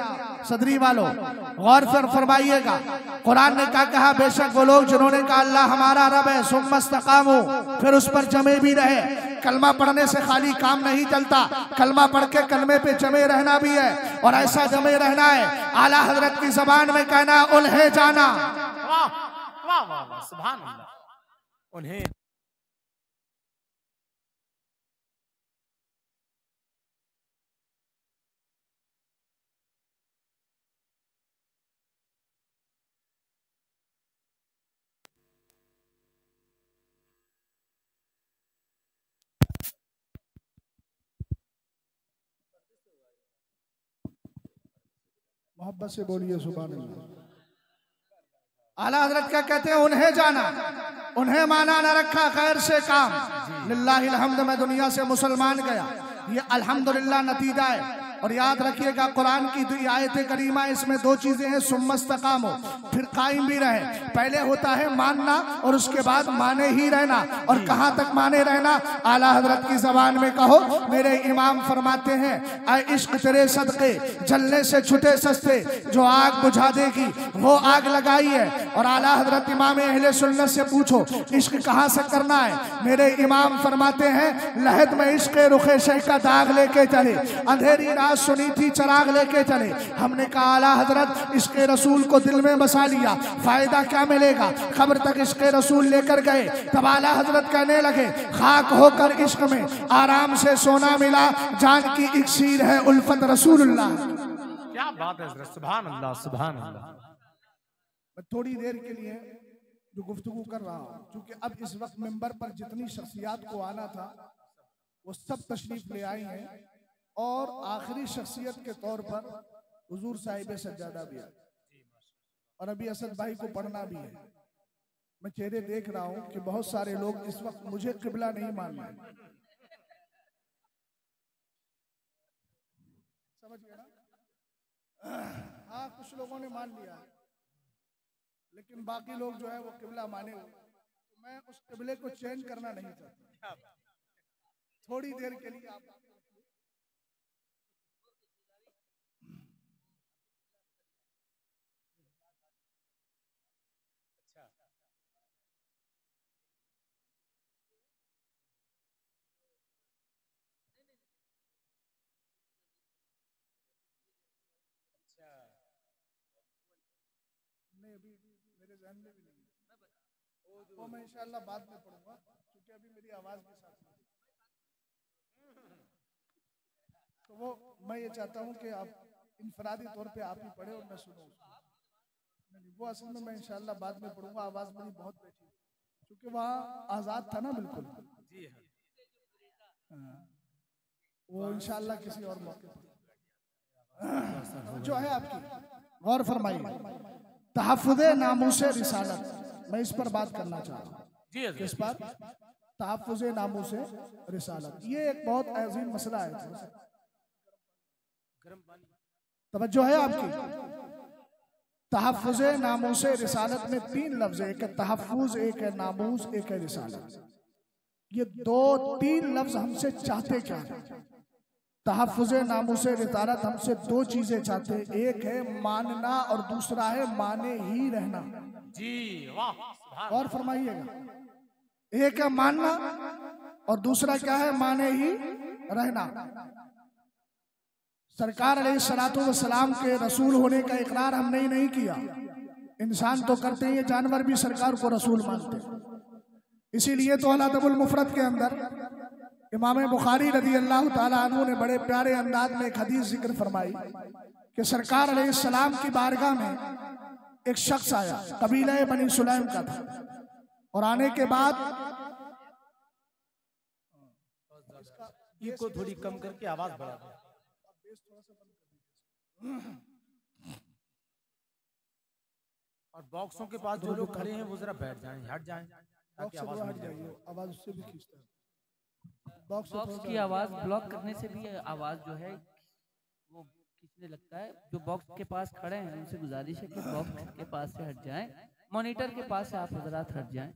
सदरी वालों, गौर से फरमाइएगा। कुरान ने क्या कहा? बेशक वो लोग जिन्होंने कहा अल्लाह हमारा रब है, सुम्मा इस्तक़ामू, फिर उस पर जमे भी रहे। कलमा पढ़ने से खाली काम नहीं चलता, कलमा पढ़ के कलमे पे जमे रहना भी है, और ऐसा जमे रहना है आला हजरत की जबान में कहना उन्हें जाना। वाह वाह वाह, सुभान अल्लाह। उन्हें मोहब्बत से बोलिए सुभान अल्लाह। आला हजरत क्या कहते हैं? उन्हें जाना, उन्हें माना न रखा, खैर से काम। लिल्लाहिल हम्द, मैं दुनिया से मुसलमान गया, ये अल्हम्दुलिल्लाह नतीजा है। और याद रखिएगा कुरान की दो आयत करीमा, इसमें दो चीजें हैं, सुम्मा इस्तक़ामू, फिर कायम भी रहे। पहले होता है मानना और उसके बाद माने ही रहना। और कहाँ तक माने रहना? आला हजरत की जबान में कहो। मेरे इमाम फरमाते हैं ऐ इश्क तेरे सदके जलने से छुटे सस्ते, जो आग बुझा देगी वो आग लगाई है। और आला हजरत इमाम अहले सुन्नत से पूछो इश्क कहाँ से करना है? मेरे इमाम फरमाते हैं लहद में इश्क रुखे शह का दाग लेके चले, अंधेरी रात सुनी थी चराग लेके चले। हमने कहा आला हजरत इश्क रसूल को दिल में बसा लिया, फायदा क्या मिलेगा? खबर तक इश्क रसूल लेकर गए, तब आला हजरत कहने लगे खाक होकर इश्क में आराम से सोना मिला, जान की इक्सीर है उल्फत रसूलुल्लाह। क्या बात है हजरत, सुभान अल्लाह सुभान अल्लाह। मैं थोड़ी देर के लिए जो गुफ्तगू कर रहा हूँ, क्योंकि अब इस वक्त मिंबर पर जितनी शख्सियात को आना था वो सब तशरीफ ले आई हैं। और आखिरी शख्सियत के तौर पर हुजूर साहिब सज्जादा भी है, और अभी असद भाई को पढ़ना भी है। मैं चेहरे देख रहा हूं कि बहुत सारे लोग इस वक्त मुझे किबला नहीं मान रहे, समझ गए ना? हाँ, कुछ लोगों ने मान लिया, लेकिन बाकी लोग जो है वो किबला माने हुए। तो मैं उस किबले को चेंज करना नहीं चाहता। थोड़ी देर के लिए आप नहीं, अभी मेरे ज़हन में भी नहीं है, वो मैं इंशाअल्लाह बाद में पढ़ूंगा, क्योंकि अभी मेरी आवाज के साथ नहीं। तो वो मैं ये चाहता हूँ कि आप इनफरादी तौर पे आप ही पढ़े और मैं सुनूं। नहीं, वो असल में मैं इंशाअल्लाह बाद में पढ़ूंगा, आवाज मेरी बहुत बैठी, क्योंकि वहाँ आजाद था ना बिल्कुल। हाँ, वो इंशाअल्लाह किसी और मौके पर जो है आपकी गौर फरमाइए। तहफ़्फ़ुज़े नामूसे रिसालत, मैं इस पर बात करना चाह रहा हूँ। किस पर? तहफ़्फ़ुज़े नामूसे रिसालत। ये एक बहुत अजीम मसला है। तवज्जो है आपकी? तहफ़्फ़ुज़े नामूसे रिसालत में 3 लफ्ज़ है, एक है तहफ़्फ़ुज़, एक है नामूस, एक है रिसालत। ये 2-3 लफ्ज़ हमसे चाहते क्या है? तहफ़्फ़ुज़े नामूसे रिसालत हमसे 2 चीजें चाहते, एक है मानना और दूसरा है माने ही रहना। जी वाह, और फरमाइएगा, एक है मानना और दूसरा क्या है? माने ही रहना। सरकार अलैहिस्सलातु वस्सलाम के रसूल होने का इकरार हमने ही नहीं किया, इंसान तो करते हैं, जानवर भी सरकार को रसूल मानते हैं। इसीलिए तो अल-अदबुल मुफ़रद के अंदर इमाम बुखारी रज़ी अल्लाह ताला अन्हु ने बड़े प्यारे अंदाज में एक हदीस जिक्र फरमाई कि सरकार अलैहिस्सलाम की बारगाह में एक शख्स आया, कबीला बनी सुलैम का था, और आने के बाद ये को थोड़ी कम करके आवाज बढ़ा दो, और बॉक्सों के पास जो लोग खड़े हैं वो जरा बैठ जाएं, हट जाएं, ताकि आवाज हट जाए। आवाज उससे भी खींचता है। बॉक्स की आवाज ब्लॉक करने से भी आवाज जो है वो खींचने लगता है। जो बॉक्स के पास खड़े हैं उनसे गुजारिश है कि बॉक्स के पास से हट जाएं, मॉनिटर के पास से आप हजरात हट जाएं।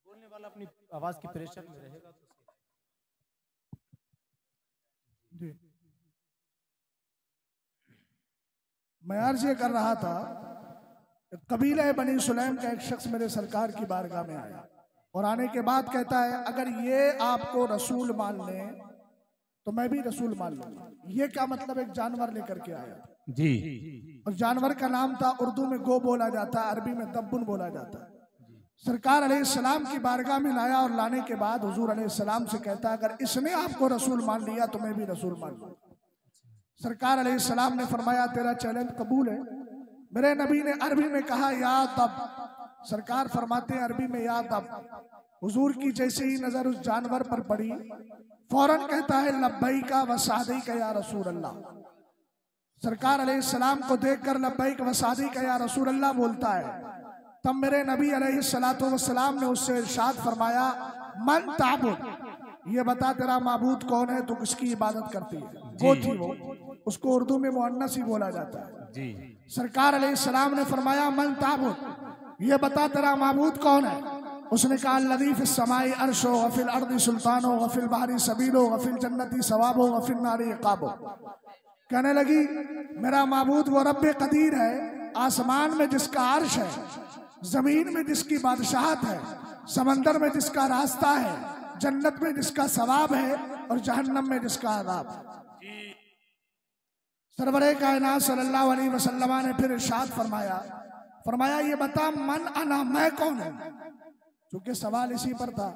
बोलने वाला अपनी आवाज की प्रेशर में रहेगा तो जी। मैं अर्ज़ ये कर रहा था, कबीला बनी सुलैम का एक शख्स मेरे सरकार की बारगाह में आया, और आने के बाद कहता है अगर ये आपको रसूल मान ले तो मैं भी रसूल मान लूंगा। ये क्या मतलब? एक जानवर लेकर के आया जी, और जानवर का नाम था, उर्दू में गो बोला जाता है, अरबी में दब्बुन बोला जाता है। सरकार अलैहिस्सलाम की बारगाह में लाया, और लाने के बाद हुजूर अलैहिस्सलाम से कहता है अगर इसने आपको रसूल मान लिया तो मैं भी रसूल मान लूंगा। सरकार अलैहिस्सलाम ने फरमाया तेरा चैलेंज कबूल है। मेरे नबी ने अरबी में कहा या तब, सरकार फरमाते हैं अरबी में या तब। हुजूर की जैसे ही नजर उस जानवर पर पड़ी, फौरन कहता है लब्बैका व सादीका या रसूल अल्लाह। सरकार अलैहिस्सलाम को देखकर लब्बैक व सादीका या रसूल अल्लाह बोलता है। तब मेरे नबी अलैहिस्सलातु वस्सलाम ने उससे इरशाद फरमाया मन ताबुद, ये बता तेरा माबूद कौन है, तो किसकी इबादत करती है? वो थी वो, उसको उर्दू में मुअन्नस ही बोला जाता है जी। सरकार अलैहिस्सलाम ने फरमाया मन ताबुद, ये बता तेरा माबूद कौन है? उसने कहा लदी फिस समाई अर्शो व फिल अर्दी सुल्तानो व फिल बहरी सबीलो व फिल जन्नती सवाबो व फिल नारी इकाबो। कहने लगी मेरा माबूद वो रब्बे कदीर है, आसमान में जिसका अर्श है, जमीन में जिसकी बादशाहत है, समंदर में जिसका रास्ता है, जन्नत में जिसका सवाब है और जहन्नम में जिसका अज़ाब। सरवरे कायनात सल्लल्लाहु अलैहि वसल्लम ने फिर इरशाद फरमाया ये बता मन अना, मैं कौन हूँ? क्योंकि सवाल इसी पर था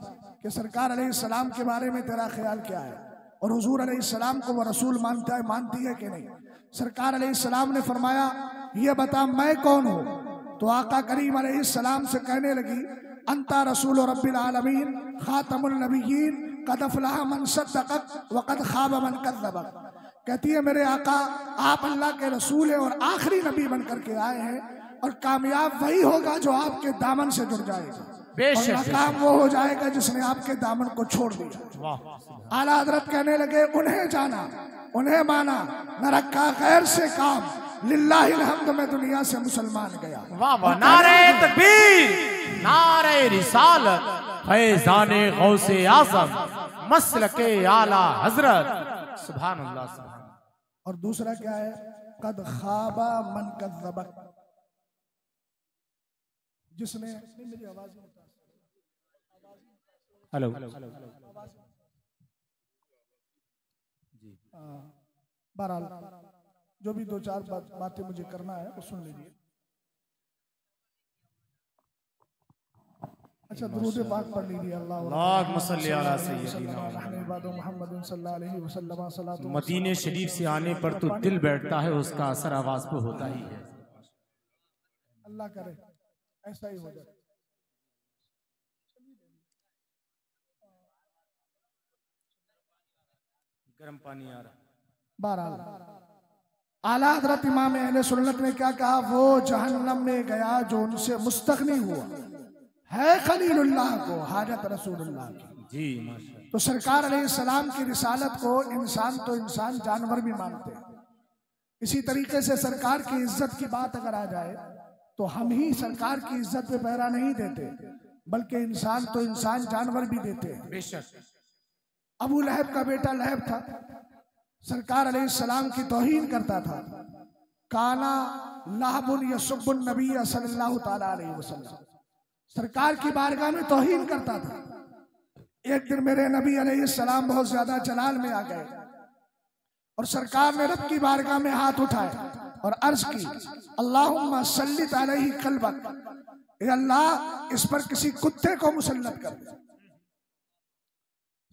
कि सरकार अलैहिस्सलाम के बारे में तेरा ख्याल क्या है, और हुजूर अलैहिस्सलाम को वो रसूल मानती है कि नहीं। सरकार अलैहिस्सलाम ने फरमाया ये बता मैं कौन हूँ? तो आका करीम अलैहिस्सलाम से कहने लगी अंता रसूल रब्बिल आलमीन खातमुल नबिय्यीन क़द अफ़लह मन सद्दक़क व क़द ख़ाब मन कज़्ज़बक। कहती है मेरे आका आप अल्लाह के रसूल हैं और आखिरी नबी बनकर के आए हैं, और कामयाब वही होगा जो आपके दामन से जुड़ जाएगा, और नाकाम वो हो जाएगा जिसने आपके दामन को छोड़ दिया। आला हज़रत कहने लगे उन्हें जाना, उन्हें माना, न रखा गैर से काम, लिल्लाहिल हम्द में दुनिया से मुसलमान गया। वाह वाह, नारे तकबीर, नारे रिसालत, फैज़ाने गौसे आज़म, मसलके आला हजरत, सुभान अल्लाह सुभान। और दूसरा क्या है, कद खाबा मन कज़्ज़बक, जिसने मेरी आवाज हेलो बहरहाल जो भी दो चार बातें मुझे करना है वो सुन लीजिए। अच्छा दुरूद पाक पढ़ लीजिए। अल्लाहुम्मा सल्ली अला सय्यिदिना मदीने शरीफ से आने पर तो दिल बैठता है, उसका असर आवाज पे होता ही है। अल्लाह करे ऐसा ही हो जाए। गर्म पानी आ रहा। बहरहाल आला हज़रत इमाम अहले सुन्नत ने क्या कहा, वो जहन्नम में गया जो उनसे मुस्तगनी हुआ है खलीलुल्लाह को हाजत रसूलुल्लाह की। जी माशाअल्लाह। तो सरकार अलैहिस्सलाम की रिसालत को इंसान तो इंसान जानवर भी मानते हैं। इसी तरीके से सरकार की इज्जत की बात अगर आ जाए तो हम ही सरकार की इज्जत पे पहरा नहीं देते, बल्कि इंसान तो इंसान जानवर भी देते हैं। बेशक। अबू लहब का बेटा लहब था, सरकार अलैहिस्सलाम की तौहीन करता था। काना लाहबुन यसुब्बुन नबी सल्लल्लाहु तआला अलैहि वसल्लम, सरकार की बारगाह में तौहीन करता था। एक दिन मेरे नबी अलैहिस्सलाम बहुत ज्यादा जलाल में आ गए और सरकार ने रब की बारगाह में हाथ उठाए और अर्ज की, अल्लाहुम्मा सल्लित अलैहि कल्बक, ए अल्लाह इस पर किसी कुत्ते को मुसल्लत कर दे।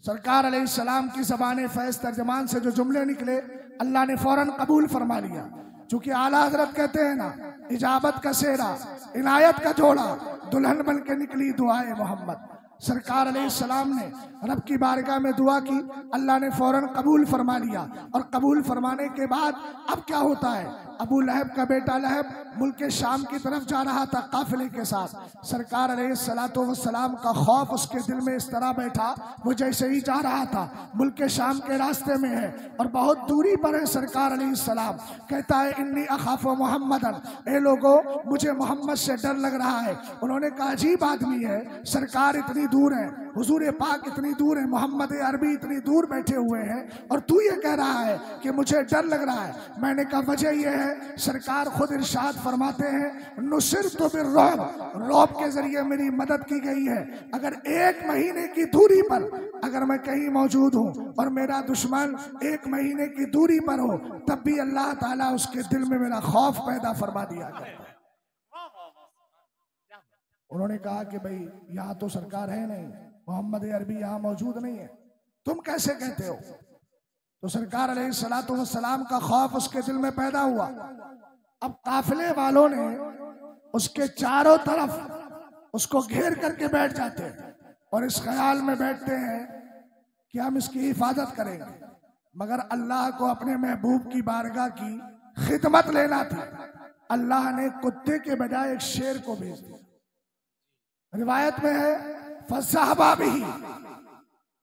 सरकार अलैहिस्सलाम की ज़बान फैज़ तर्जमान से जो जुमले निकले अल्लाह ने फौरन कबूल फरमा लिया। चूंकि आला हज़रत कहते हैं ना, इजाबत का सेहरा, इनायत का जोड़ा, दुल्हन बन के निकली दुआए मोहम्मद। सरकार अलैहिस्सलाम ने रब की बारगाह में दुआ की, अल्लाह ने फौरन कबूल फरमा लिया। और कबूल फरमाने के बाद अब क्या होता है, अबू लहब का बेटा लहब मुल्क शाम की तरफ जा रहा था काफिले के साथ। सरकार अलैहिस्सलातु वस्सलाम का खौफ उसके दिल में इस तरह बैठा, वो जैसे ही जा रहा था मुल्क शाम के रास्ते में है और बहुत दूरी पर है। सरकार अलैहिस्सलाम कहता है, इन्नी अखाफ मोहम्मदन, ए लोगो मुझे मोहम्मद से डर लग रहा है। उन्होंने कहा अजीब आदमी है, सरकार इतनी दूर है, हुजूर पाक इतनी दूर है, मोहम्मद अरबी इतनी दूर बैठे हुए हैं और तू ये कह रहा है कि मुझे डर लग रहा है। मैंने कहा वजह यह है, सरकार खुद इरशाद फरमाते हैं, नुसिरतु बिर्रुब, रौब के जरिए मेरी मदद की गई है। अगर 1 महीने की दूरी पर अगर मैं कहीं मौजूद हूँ और मेरा दुश्मन 1 महीने की दूरी पर हो, तब भी अल्लाह ताला उसके दिल में मेरा खौफ पैदा फरमा दिया करता है। उन्होंने कहा कि भाई यहाँ तो सरकार है नहीं, मोहम्मद अरबी यहाँ मौजूद नहीं है, तुम कैसे कहते हो? तो सरकार अलैहिस्सलातु वस्सलाम का खौफ उसके दिल में पैदा हुआ। अब काफिले वालों ने उसके चारों तरफ उसको घेर करके बैठ जाते हैं और इस ख्याल में बैठते हैं कि हम इसकी हिफाजत करेंगे, मगर अल्लाह को अपने महबूब की बारगाह की खिदमत लेना था। अल्लाह ने कुत्ते के बजाय एक शेर को भेज दिया। रिवायत में है फसाहबा भी,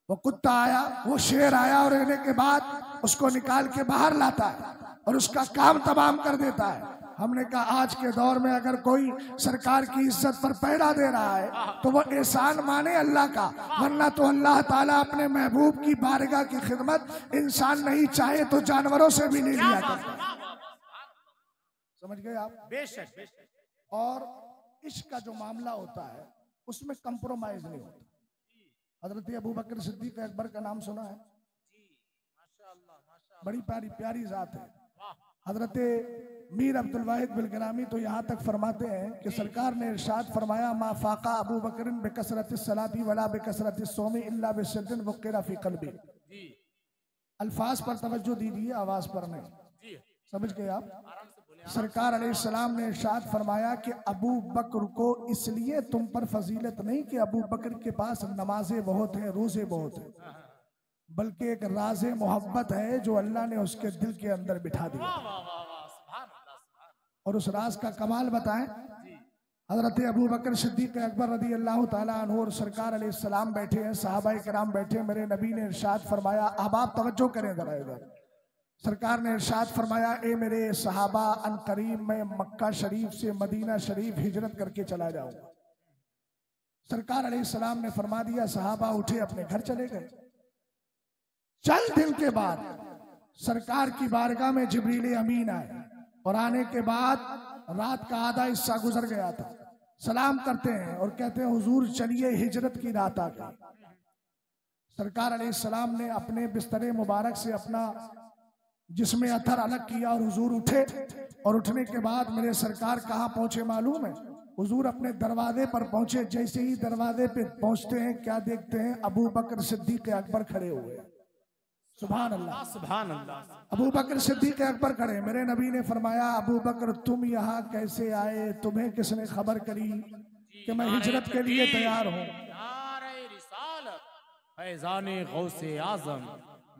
वो कुत्ता आया, वो शेर आया और रहने के बाद उसको निकाल के बाहर लाता है और उसका काम तमाम कर देता है। हमने कहा आज के दौर में अगर कोई सरकार की इज्जत पर पहरा दे रहा है तो वो एहसान माने अल्लाह का, वरना तो अल्लाह ताला अपने महबूब की बारगाह की खिदमत इंसान नहीं चाहे तो जानवरों से भी ले लिया करता। समझ गए आप? बेशक। और इश्क का जो मामला होता है उसमें कंप्रोमाइज नहीं होता। हजरत अबू बकर सिद्दीक अकबर का नाम सुना है? बड़ी प्यारी जात है। हजरत मीर अब्दुल वाहिद बिल गिलामी तो यहाँ तक फरमाते हैं कि सरकार ने इरशाद फरमाया, मा फाका अबू बकर बिकसरत सलाती वला बिकसरत सोमी इल्ला बिशद्दिन वक़िरा फी क़ल्बी। अल्फाज पर तवज्जो दीजिए, आवाज पर नहीं। समझ गए आप? सरकार अलैहिस्सलाम ने इरशाद फरमाया कि अबू बकर को इसलिए तुम पर फजीलत नहीं कि अबू बकर के पास नमाजें बहुत हैं, रोजे बहुत हैं, बल्कि एक राज़े मोहब्बत है जो अल्लाह ने उसके दिल के अंदर बिठा दिया। और उस राज का कमाल बताएं। हजरत अबू बकर सिद्दीक अकबर रदी अल्लाह ताला अन्हु और सरकार अलैहिस्सलाम बैठे हैं, सहाबाए किराम बैठे। मेरे नबी ने इरशाद फरमाया, अब आप तवज्जो करें जरा इधर। सरकार ने इरशाद फरमाया, ए मेरे सहाबा, अन करीब मैं मक्का शरीफ से मदीना शरीफ हिजरत करके चला जाऊंगा। सरकार अलैहिस्सलाम ने फरमा दिया, सहाबा उठे अपने घर चले गए। चंद दिन के बाद सरकार की बारगाह में जिब्रील अमीन आए और आने के बाद रात का आधा हिस्सा गुजर गया था। सलाम करते हैं और कहते हैं, हुजूर चलिए हिजरत की रात आ गई। सरकार अलैहिस्सलाम ने अपने बिस्तरे मुबारक से अपना जिसमें अथर अलग किया और हुजूर उठे। और उठने के बाद मेरे सरकार कहाँ पहुंचे मालूम है? हुजूर अपने दरवाजे पर पहुंचे। जैसे ही दरवाजे पे पहुंचते हैं क्या देखते हैं? अबू बकर सिद्दीक अकबर खड़े हुए। सुभान अल्लाह, सुभान अल्लाह। अबू बकर सिद्दीक अकबर खड़े। मेरे नबी ने फरमाया, अबू बकर तुम यहाँ कैसे आए? तुम्हें किसने खबर करी कि मैं हिजरत के लिए तैयार हूँ? फैज़ाने गौसे आज़म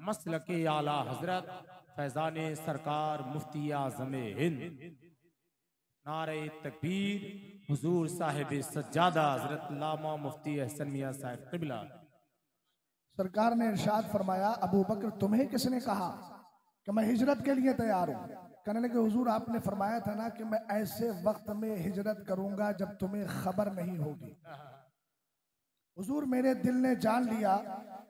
मसलके आला हजरत फैज़ाने सरकार मुफ्ती आज़म हिंद, नारे तकबीर, हुजूर साहिब सज्जादा हजरत अल्लामा मुफ्ती अहसन मियां साहिब क़िबला। सरकार ने इरशाद फरमाया, अबू बकर तुम्हें किसने कहा कि मैं हिजरत के लिए तैयार हूँ? कहने लगे, हुजूर आपने फरमाया था ना कि मैं ऐसे वक्त में हिजरत करूंगा जब तुम्हें खबर नहीं होगी। हुजूर मेरे दिल ने जान लिया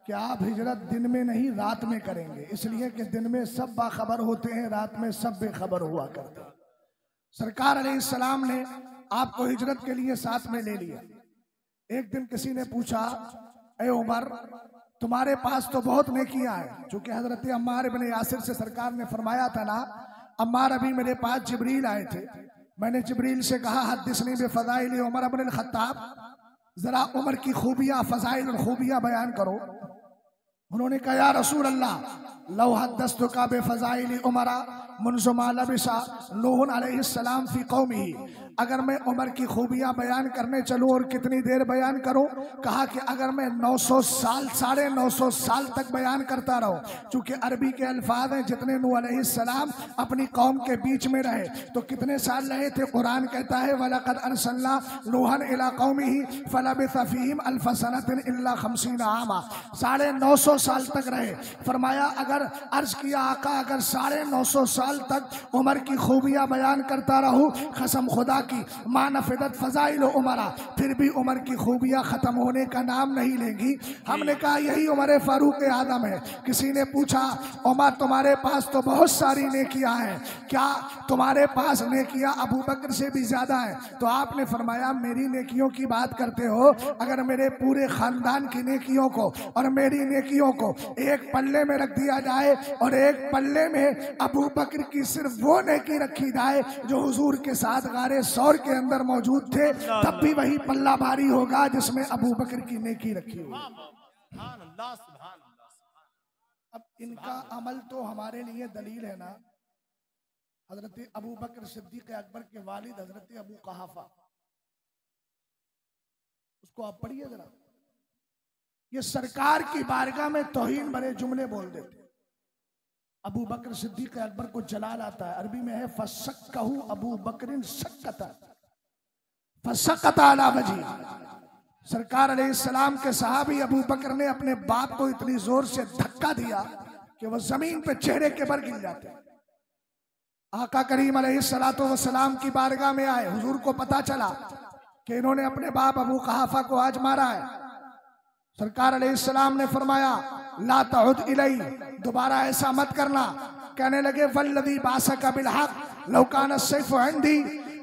कि आप हिजरत दिन में नहीं रात में करेंगे, इसलिए कि दिन में सब बाखबर होते हैं, रात में सब बेखबर हुआ करते हैं। सरकार अलैहिस्सलाम ने आपको हिजरत के लिए साथ में ले लिया। एक दिन किसी ने पूछा, ए उमर तुम्हारे पास तो बहुत नेकियां हैं, चूंकि हजरत अम्मार इब्न यासिर से सरकार ने फरमाया था ना, अम्मार अभी मेरे पास जिब्रील आए थे, मैंने जिब्रील से कहा हद्दिसनी बिफ़ज़ाइल उमर इब्न अल-खत्ताब, जरा उमर की खूबियां, फज़ाइल और खूबियां बयान करो। उन्होंने कहा, या रसूल अल्लाह लौ हद्दस्तुका बिफ़ज़ाइल उमरा मुन्ज़ु मा लबिसा नूह अलैहिस्सलाम फ़ी क़ौमिही, अगर मैं उमर की खूबियां बयान करने चलूं और कितनी देर बयान करूं? कहा कि अगर मैं 900 साल 950 साल तक बयान करता रहूं, चूंकि अरबी के अल्फाज हैं, जितने नूह अलैहिस्सलाम अपनी कौम के बीच में रहे तो कितने साल रहे थे? कुरान कहता है, वलक़द अरसलना नूहन इला क़ौमिही फ़लबिसा फ़ीहिम अल्फ़ सनतिन इल्ला 50 आमा, 950 साल तक रहे। फरमाया, अगर अर्ज किया आका, अगर 950 साल तक उमर की खूबियां बयान करता रहूं, कसम खुदा की मा नफ़िदत फ़ज़ाइल उमरा, फिर भी उमर की खूबियां खत्म होने का नाम नहीं लेंगी। हमने कहा यही उमर फारूक आदम है। किसी ने पूछा, उमर तुम्हारे पास तो बहुत सारी नेकियां हैं, क्या तुम्हारे पास नेकियां अबू बकर से भी ज्यादा हैं? तो आपने फरमाया, मेरी नेकियों की बात करते हो, अगर मेरे पूरे खानदान की नेकियों को और मेरी नेकियों को एक पल्ले में रख दिया जाए और एक पल्ले में अबू बकर की सिर्फ वो नेकी रखी जाए जो हुजूर के साथ गारे सौर के अंदर मौजूद थे, तब भी वही पल्ला भारी होगा जिसमें अबू बकर की नेकी रखी होगी। अब इनका अमल तो हमारे लिए दलील है ना। हजरत अबू बकर सिद्दीक अकबर के वालिद हजरत अबू कहाफा, उसको आप पढ़िए जरा। ये सरकार की बारगाह में तौहीन भरे जुमले बोल देते। अबू बकर सिद्दीक अकबर को जलाल आता है, अरबी में है फसक्कहू अबू बकरिन सक्कता फसक्कता अला वजी। सरकार अलैहिस्सलाम के सहाबी अबू बकर ने अपने बाप को इतनी जोर से धक्का दिया कि वह जमीन पे चेहरे के बल गिर जाते। आका करीम अलैहिस्सलातु वस्सलाम की बारगाह में आए, हुजूर को पता चला कि इन्होंने अपने बाप अबू कहाफा को आज मारा है। सरकार अलैहिस्सलाम ने फरमाया, ला तउद इलै, दोबारा ऐसा मत करना। कहने लगे, वल्लज़ी बासका बिल हक़ लौ काना सैफ़ु इंदी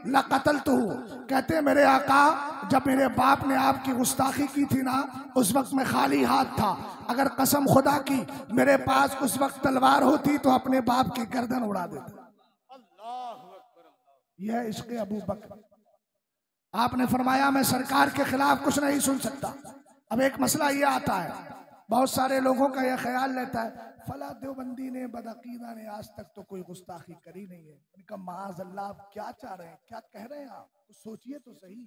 लक़तलतुहु। कहते मेरे आका, जब मेरे बाप ने आपकी गुस्ताखी की थी ना, उस वक्त मैं खाली हाथ था, अगर कसम खुदा की मेरे पास उस वक्त तलवार होती तो अपने बाप की गर्दन उड़ा देता। यह है इश्क़ अबू बकर। आपने फरमाया, मैं सरकार के खिलाफ कुछ नहीं सुन सकता। अब एक मसला यह आता है, बहुत सारे लोगों का यह ख्याल रहता है फला देवबंदी ने बदअकीदा ने आज तक तो कोई गुस्ताखी करी नहीं है। उनका माज अल्लाह, आप क्या चाह रहे हैं, क्या कह रहे हैं आप, कुछ सोचिए तो सही।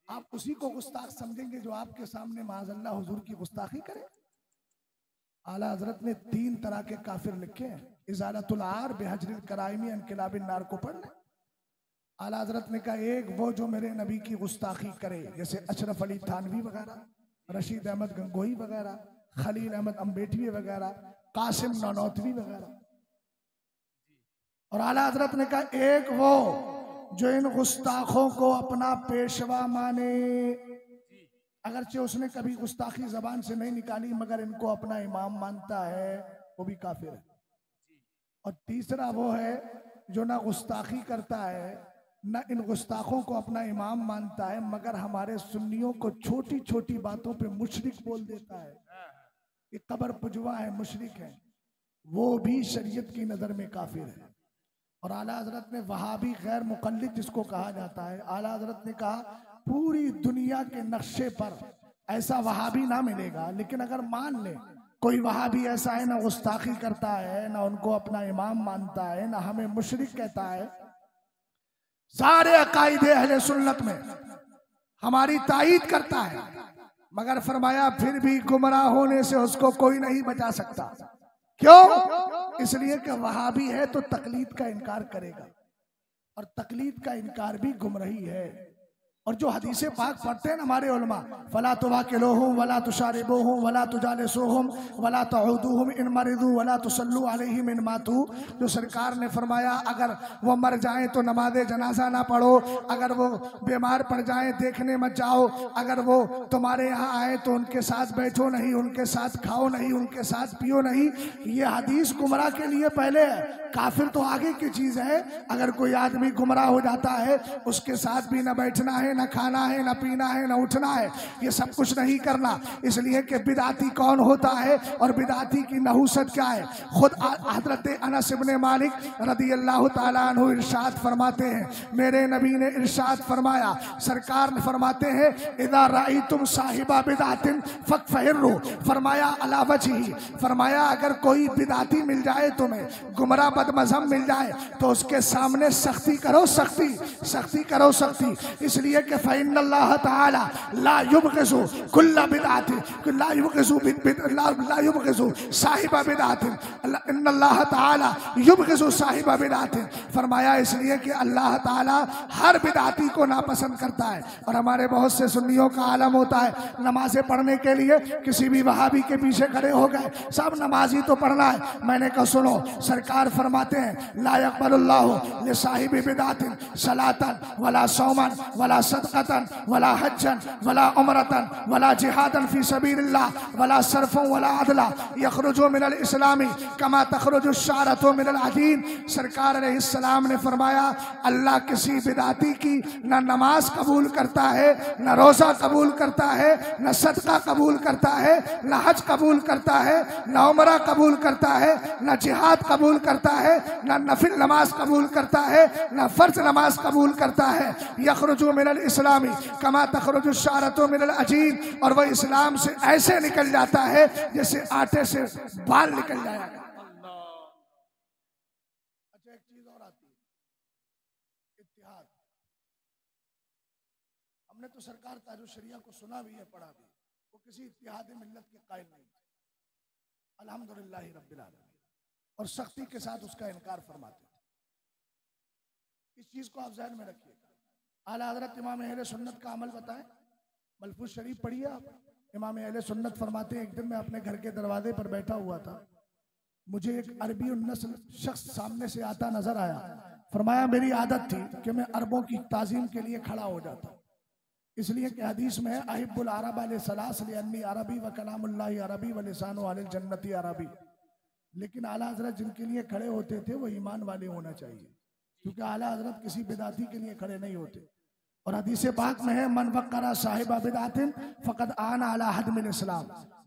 आप उसी को गुस्ताख समझेंगे जो आपके सामने माज अल्लाह हुजूर की गुस्ताखी करे। आला हजरत ने 3 तरह के काफिर लिखे हैं। इजालतुल आर बेहजरिल कराइमी इनकिलाबिन नार को पढ़ लें। आला हजरत ने कहा, एक वो जो मेरे नबी की गुस्ताखी करे, जैसे अशरफ अली थानवी वगैरह, रशीद अहमद गंगोही वगैरह, खलील अहमद अम्बेटवी वगैरह, कासिम नौनौतवी वगैरह। और आला हजरत ने कहा, एक वो जो इन गुस्ताखों को अपना पेशवा माने, अगरचे उसने कभी गुस्ताखी जबान से नहीं निकाली मगर इनको अपना इमाम मानता है, वो भी काफिर है। और तीसरा वो है जो ना गुस्ताखी करता है, न इन गुस्ताखों को अपना इमाम मानता है, मगर हमारे सुन्नियों को छोटी छोटी बातों पे मुशरिक बोल देता है। ये कब्र पुजवा है, मुशरिक है, वो भी शरीयत की नजर में काफिर है। और आला हजरत ने वहाबी गैर मुकल्लिद जिसको कहा जाता है, आला हजरत ने कहा पूरी दुनिया के नक्शे पर ऐसा वहाबी ना मिलेगा, लेकिन अगर मान ले कोई वहाबी ऐसा है ना गुस्ताखी करता है, ना उनको अपना इमाम मानता है, ना हमें मुशरिक कहता है, सारे अकायदे अहले सुन्नत में हमारी तायीद करता है, मगर फरमाया फिर भी गुमराह होने से उसको कोई नहीं बचा सकता। क्यों? इसलिए कि वहाबी है तो तकलीद का इनकार करेगा, और तकलीद का इनकार भी गुमराही है। और जो हदीसे पाक पढ़ते हैं ना हमारे उलमा, फला तुवाकिलुहुम वला तुशारिबुहुम वला तुजालिसुहुम वला तऊदुहुम इन मरिदू वला तुसल्लू अलैहिम इन मातू, जो सरकार ने फरमाया अगर वो मर जाएं तो नमाज जनाजा ना पढ़ो, अगर वो बीमार पड़ जाएं देखने मत जाओ, अगर वो तुम्हारे यहाँ आए तो उनके साथ बैठो नहीं, उनके साथ खाओ नहीं, उनके साथ पियो नहीं। ये हदीस गुमराह के लिए पहले है, काफिर तो आगे की चीज है। अगर कोई आदमी गुमराह हो जाता है, उसके साथ भी न बैठना है, न खाना है, न पीना है, न उठना है, ये सब कुछ नहीं करना। इसलिए कि बिदाती कौन होता है और बिदाती की नहुसत क्या है। खुद हजरत अनस इब्ने मालिक रदियल्लाहु ताला अन्हु इरशाद फरमाते हैं, मेरे नबी ने इरशाद फरमाया, सरकार ने फरमाते हैं इदा राइतुम साहिबा बिदातिन फकफिरू, फरमाया अला वजही, फरमाया अगर कोई बिदाती मिल जाए तुम्हें, गुमराह बदमज़हब मिल जाए तो उसके सामने सख्ती करो, सख्ती करो, सख्ती। इसलिए कि फ़इन्नल्लाह तआला ला युबग़िज़ु कुल्ला बिदअतिन, ला युबग़िज़ु साहिबा बिदअतिन, इन्नल्लाह तआला युबग़िज़ु साहिबा बिदअतिन। फरमाया इसलिए कि अल्लाह ताला हर बिदअती को नापसंद करता है। और हमारे बहुत से सुन्नियों का आलम होता है, नमाज़ें पढ़ने के लिए किसी भी वहाबी के पीछे खड़े हो गए, सब नमाजी तो पढ़ना है। मैंने कहा सुनो, सरकार फरमाते हैं ला यक़बलुल्लाहु लिसाहिबि बिदअतिन सलातन वला सौमन वला सदक़तन वला हज्जन वला उमरतन वला जिहादन फी सबीलिल्लाह वला सरफन वला अदला यखरुजु मिनल इस्लामी कमा तखरुजु शारतु मिनल अदीन। सरकार अलैहिस्सलाम ने फरमाया अल्लाह किसी बिदाती की न नमाज कबूल करता है, न रोजा कबूल करता है, न सदका कबूल करता है, न हज कबूल करता है, न उमरा कबूल करता है, न जिहाद कबूल करता है, न नफिल नमाज कबूल करता है, न फर्ज नमाज कबूल करता है। यखरुजु मिनल इस्लामी कमा तखरुजु शारतु मिनल अजीन, और वह इस्लाम से ऐसे निकल जाता है जैसे आटे से बाल निकल जाएगा। अच्छा एक चीज और आती है, इत्तिहाद। हमने तो सरकार ताजुश शरिया को सुना भी है, पढ़ा भी, वो किसी इत्तिहाद मिल्लत के कायल नहीं थे, अल्हम्दुलिल्लाह रब्बिल आलमीन, और सख्ती के साथ उसका इनकार फरमाते थे। इस चीज को आप ज़हन में रखिए। आला हज़रत इमाम अहले सुन्नत का अमल बताएं, मलफूज शरीफ पढ़िए आप। इमाम अहले सुन्नत फरमाते हैं, एक दिन मैं अपने घर के दरवाजे पर बैठा हुआ था, मुझे एक अरबी नस्ल शख्स सामने से आता नजर आया। फरमाया मेरी आदत थी कि मैं अरबों की ताजीम के लिए खड़ा हो जाता, इसलिए कि हदीस में अहिब्बुल अरब लिसलास लिअन्नी अरबी व कलामुल्लाहि अरबी व लिसानु अहलिल जन्नती अरबी। लेकिन आला हज़रत जिनके लिए खड़े होते थे वो ईमान वाले होना चाहिए, क्योंकि आला हज़रत किसी बिदाती के लिए खड़े नहीं होते। और हदीस पाक में है मन वक़्क़रा साहिबा बिदातिन फ़क़द आना अला हदमिल इस्लाम,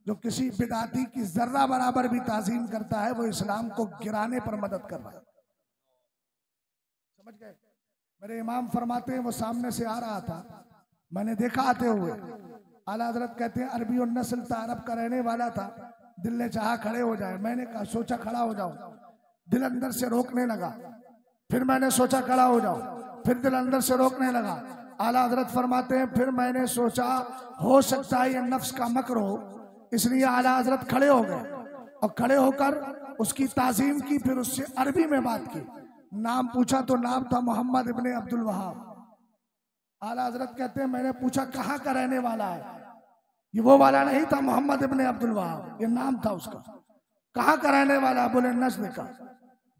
जो किसी बिदाती की जर्रा बराबर भी ताज़ीम करता है वो इस्लाम को गिराने पर मदद कर रहा है। समझ गए? मेरे इमाम फरमाते हैं वो सामने से आ रहा था, मैंने देखा आते हुए। आला हज़रत कहते हैं अरबी और नस्ल था, अरब का रहने वाला था, दिल ने चाहा खड़े हो जाए, मैंने कहा सोचा खड़ा हो जाऊं, दिल अंदर से रोकने लगा। फिर मैंने सोचा खड़ा हो जाऊं, फिर दिल अंदर से रोकने लगा। आला हजरत फरमाते हैं फिर मैंने सोचा हो सकता है ये नफ्स का मकर हो, इसलिए आला हजरत खड़े हो गए और खड़े होकर उसकी ताजीम की, फिर उससे अरबी में बात की। नाम पूछा तो नाम था मोहम्मद इब्ने अब्दुल वहाब। आला हजरत कहते हैं मैंने पूछा कहाँ का रहने वाला है, ये वो वाला नहीं था मोहम्मद इब्ने अब्दुल वहाब, ये नाम था उसका। कहाँ का रहने वाला? बोले नज्द का।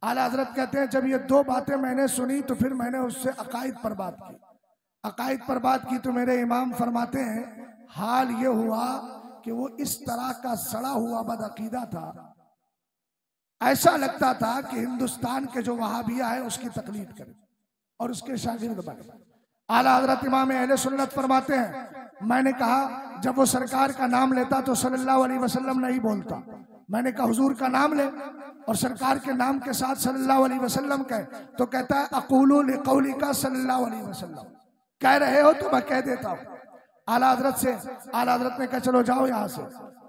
आला हजरत कहते हैं जब ये दो बातें मैंने सुनी तो फिर मैंने उससे अकायद पर बात की। अकायद पर बात की तो मेरे इमाम फरमाते हैं हाल ये हुआ कि वो इस तरह का सड़ा हुआ बदअकीदा था, ऐसा लगता था कि हिंदुस्तान के जो वहाबिया है उसकी तकलीद करे और उसके शागिर्द बने। आला हजरत इमाम अहले सुन्नत फरमाते हैं मैंने कहा जब वो सरकार का नाम लेता तो सल्लल्लाहु अलैहि वसल्लम नहीं बोलता। मैंने कहा हुजूर का नाम ले और सरकार के नाम के साथ सल्लल्लाहु अलैहि वसल्लम कहे तो कहता है अक़ूलु लिक़ौलिका सल्लल्लाहु अलैहि वसल्लम, कह रहे हो तो मैं कह देता हूँ। आला हजरत ने कहा चलो जाओ यहाँ से।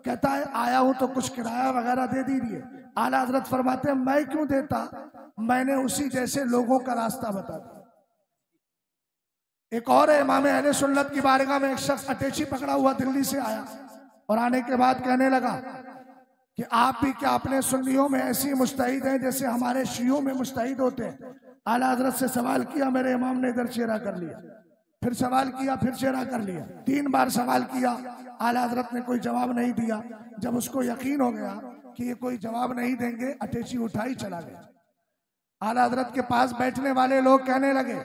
कहता है आया हूँ तो कुछ किराया वगैरह दे दीजिए। आला हजरत फरमाते हैं मैं क्यों देता, मैंने उसी जैसे लोगों का रास्ता बता दिया। एक और है इमाम अहले सुन्नत की बारगाह में एक शख्स अटैची पकड़ा हुआ दिल्ली से आया और आने के बाद कहने लगा कि आप भी क्या अपने सुन्नियों में ऐसी मुस्तहिद हैं जैसे हमारे शियों में मुस्तहिद होते हैं। आला हजरत से सवाल किया, मेरे इमाम ने इधर चेहरा कर लिया, फिर सवाल किया, फिर चेहरा कर लिया, 3 बार सवाल किया। आला हजरत ने कोई जवाब नहीं दिया। जब उसको यकीन हो गया कि ये कोई जवाब नहीं देंगे, अटैची उठाई चला गया। आला हजरत के पास बैठने वाले लोग कहने लगे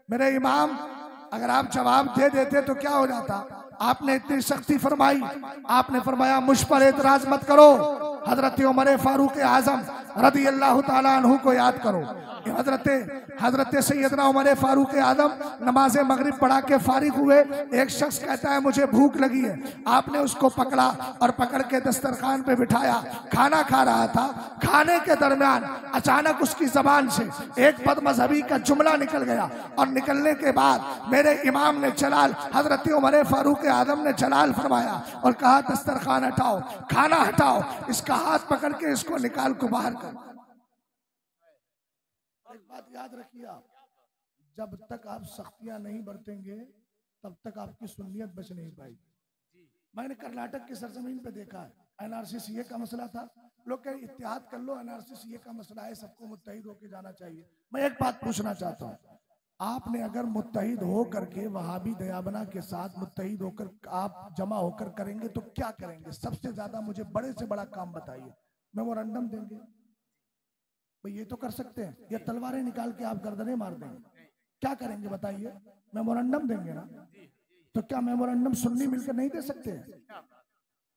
मेरे इमाम अगर आप जवाब दे देते तो क्या हो जाता, आपने इतनी सख्ती फरमाई, आपने फरमाया मुझ पर एतराज मत करो, हजरत उमर फारूक आजम रदी अल्लाह ताला अन्हु को याद करो। हजरत सैयदना उमर फारूक आजम नमाज मगरिब पढ़ा के फारिग हुए। एक शख्स कहता है मुझे भूख लगी है, आपने उसको पकड़ा और पकड़ के दस्तरखान पे बिठाया, खाना खा रहा था। खाने के दरमियान अचानक उसकी जबान से एक बदमजहबी का जुमला निकल गया और निकलने के बाद मेरे इमाम ने जलाल, हजरत उमर फारूक आजम ने जलाल फरमाया और कहा दस्तरखान हटाओ, खाना हटाओ, इसका हाथ पकड़ के इसको निकाल को बाहर कर। एक बात याद रखिए आप, जब तक आप सख्तियां नहीं बरतेंगे तब तक आपकी सुन्नियत बच नहीं पाएगी। मैंने कर्नाटक की सरजमीन पे देखा है, एनआरसी सीए का मसला था, लोग कहे इत्तेहाद कर लो, एनआरसी सीए का मसला है, सबको मुत्तहिद होकर जाना चाहिए। मैं एक बात पूछना चाहता हूँ, आपने अगर मुत्तहिद हो करके वहाबी दयाबना के साथ मुत्तहिद होकर आप जमा होकर करेंगे तो क्या करेंगे? सबसे ज्यादा मुझे बड़े से बड़ा काम बताइए। मेमोरेंडम देंगे? भाई ये तो कर सकते हैं, या तलवारें निकाल के आप गर्दनें मार देंगे? क्या करेंगे बताइए? मेमोरेंडम देंगे ना? तो क्या मेमोरेंडम सुन्नी मिलकर नहीं दे सकते हैं?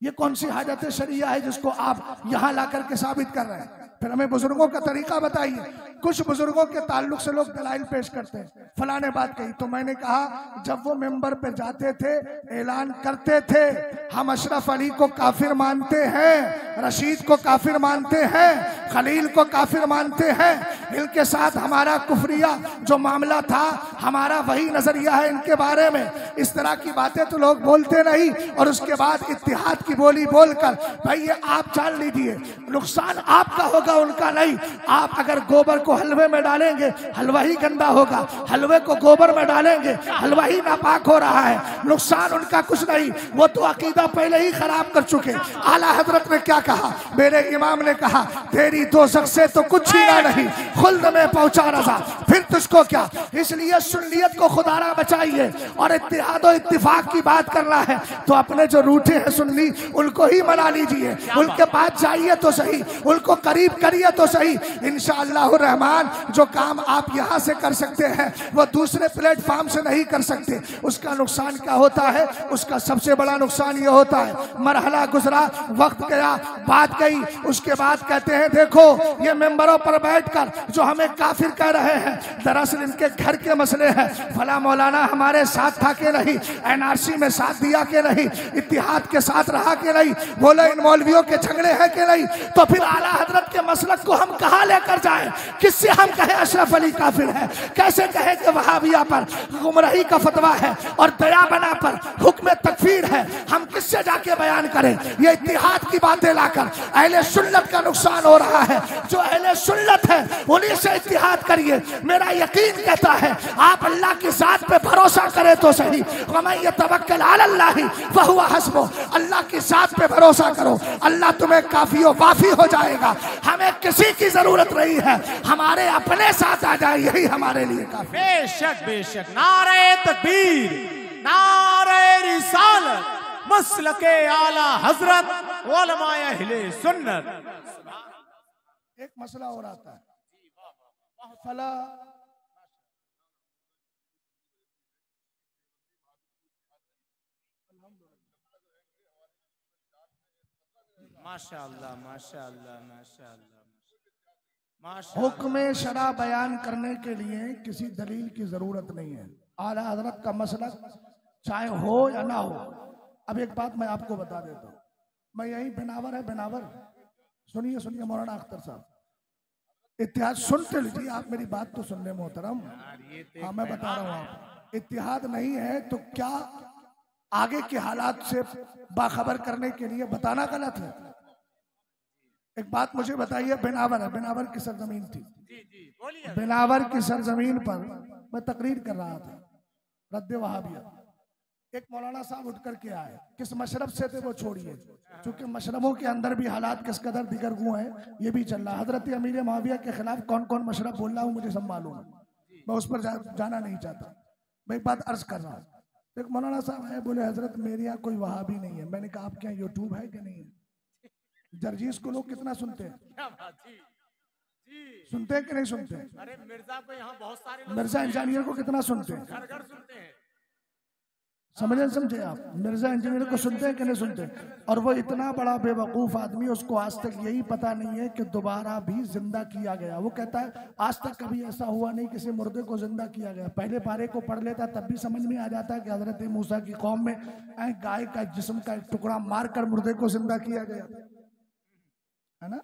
ये कौन सी हाजत शरिया है जिसको आप यहाँ ला करके साबित कर रहे हैं? फिर हमें बुजुर्गों का तरीका बताइए। कुछ बुजुर्गों के ताल्लुक से लोग दलाइल पेश करते हैं, फलाने बात कही, तो मैंने कहा जब वो मेंबर पे जाते थे ऐलान करते थे हम अशरफ अली को काफिर मानते हैं, रशीद को काफिर मानते हैं, खलील को काफिर मानते हैं, इनके साथ हमारा कुफरिया जो मामला था, हमारा वही नजरिया है इनके बारे में। इस तरह की बातें तो लोग बोलते नहीं और उसके बाद इत्तिहाद की बोली बोलकर, भाई ये आप जान लीजिए नुकसान आपका होगा, उनका नहीं। आप अगर गोबर को हलवे में डालेंगे हलवा ही गंदा होगा, हलवे को गोबर में डालेंगे हलवा ही नापाक हो रहा है, नुकसान उनका कुछ नहीं, वो तो अकीदा पहले ही खराब कर चुके। आला हजरत ने क्या कहा? मेरे इमाम ने कहा तेरी दोज़ख से तो कुछ ही ना नहीं, खुल्द में पहुंचा रजा, फिर तुझको क्या। इसलिए सुन्नियत को खुदारा बचाइए और इत्तिहाद और इत्तिफाक की बात करना है तो अपने जो रूठे हैं सुन्नी उनको ही मना लीजिए, उनके पास जाइए तो सही, उनको करीब करिए तो सही। इंशाअल्लाह रहमान जो काम आप यहाँ से कर सकते हैं वो दूसरे प्लेटफॉर्म से नहीं कर सकते। उसका नुकसान क्या होता है? उसका सबसे बड़ा नुकसान ये होता है मरहला गुजरा, वक्त गया, बात गई, उसके बाद कहते हैं देखो ये मेंबरों पर बैठकर जो हमें काफिर कह रहे हैं, दरअसल इनके घर के मसले हैं। फला मौलाना हमारे साथ था के नहीं, एनआरसी में साथ दिया के नहीं, इत्तिहाद के साथ रहा के नहीं, बोले इन मौलवियों के झगड़े हैं के नहीं, तो फिर आला हजरत के मसलक को हम कहाँ लेकर जाएं? किससे हम कहें अशरफ अली काफिर है? कैसे कहें कि वहाबिया पर गुमराही का फतवा है और दयाबना पर हुक्म तकफीर है? हम किससे जाके बयान करें? ये इत्तिहाद की बातें लाकर अहले सुन्नत का नुकसान हो रहा है। जो अहले सुन्नत है उन्हीं से इत्तिहाद करिए। मेरा यकीन कहता है आप अल्लाह की जात पे भरोसा करें तो सही। वमन यतवक्कल अलल्लाहि फहुवा हस्बुह, अल्लाह की जात पे भरोसा करो, अल्लाह तुम्हें काफी व वाफी हो जाएगा। हमें किसी की जरूरत नहीं है, हमारे अपने साथ आ जाए, यही हमारे लिए काफी। बेशक बेशक। नारे तकबीर, नारे रिसालत, मसलके आला हजरत, उलमाए अहले सुन्नत। एक मसला और आता है, फला माशाअल्लाह माशाअल्लाह माशाअल्लाह माशाअल्लाह। हुक्म शरा बयान करने के लिए किसी दलील की जरूरत नहीं है। आला हजरत का मसलक चाहे हो या ना हो। अब एक बात मैं आपको बता देता हूँ, मैं यही बिनावर है, बिनावर सुनिए सुनिए मौलाना अख्तर साहब, इत्तिहाद सुनते लीजिए आप, मेरी बात तो सुनने मोहतरम। हाँ मैं बता रहा हूँ, आप इत्तिहाद नहीं है तो क्या आगे के हालात से बाखबर करने के लिए बताना गलत है? एक बात मुझे बताइए, बिनावर है, बिनावर की सरजमीन थी, बिनावर की सरजमीन पर मैं तकरीर कर रहा था, रद्द वहाबिया। एक मौलाना साहब उठ कर के आए, किस मशरब से थे वो छोड़िए, क्योंकि मशरबों के अंदर भी हालात किस कदर दिगर गुँ हैं ये भी चल रहा है। हजरत अमीर मुआविया के खिलाफ कौन कौन मशरब बोल रहा हूँ मुझे सब मालूम है, मैं उस पर जाना नहीं चाहता। मैं एक बात अर्ज कर रहा हूँ, एक मौलाना साहब है, बोले हजरत मेरे यहाँ कोई वहाबी नहीं है। मैंने कहा आपके यहाँ यूट्यूब है कि नहीं है? जर्जीस को लोग कितना सुनते हैं, सुनते हैं कि नहीं सुनते? अरे मिर्जा को यहाँ बहुत सारे लोग, मिर्जा इंजीनियर को कितना सुनते हैं? घर घर सुनते हैं। समझे आप, मिर्जा इंजीनियर को सुनते हैं कि नहीं सुनते? और वो इतना बड़ा बेवकूफ आदमी, उसको आज तक यही पता नहीं है कि दोबारा भी जिंदा किया गया। वो कहता है आज तक कभी ऐसा हुआ नहीं किसी मुर्दे को जिंदा किया गया। पहले पारे को पढ़ लेता तब भी समझ में आ जाता है कि हजरत मूसा की कौम में गाय का जिस्म का एक टुकड़ा मारकर मुर्दे को जिंदा किया गया, है ना?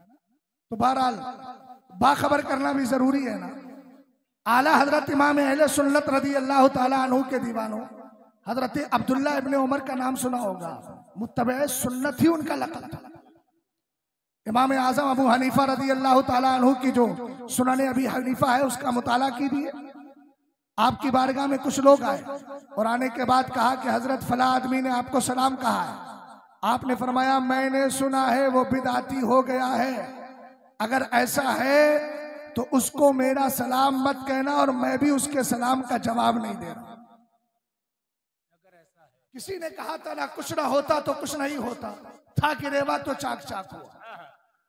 तो बहरहाल बाखबर करना भी जरूरी है ना। आला हजरत इमाम अहले सुन्नत रदी अल्लाह तआला अन्हु के दीवानों हजरत अब्दुल्ला इब्न उमर का नाम सुना होगा, मुत्तबे सुन्नत ही उनका लक़ब था। इमाम आज़म अबू हनीफा रदी अल्लाह तआला अन्हु की जो सुनाने अबी हनीफा है उसका मुताला कीजिए। आपकी बारगाह में कुछ लोग आए और आने के बाद कहा कि हजरत फला आदमी ने आपको सलाम कहा है। आपने फरमाया मैंने सुना है वो बिदअती हो गया है, अगर ऐसा है तो उसको मेरा सलाम मत कहना और मैं भी उसके सलाम का जवाब नहीं दे रहा। किसी ने कहा था ना कुछ ना होता तो कुछ नहीं होता, था कि रेवा तो चाक चाक हुआ।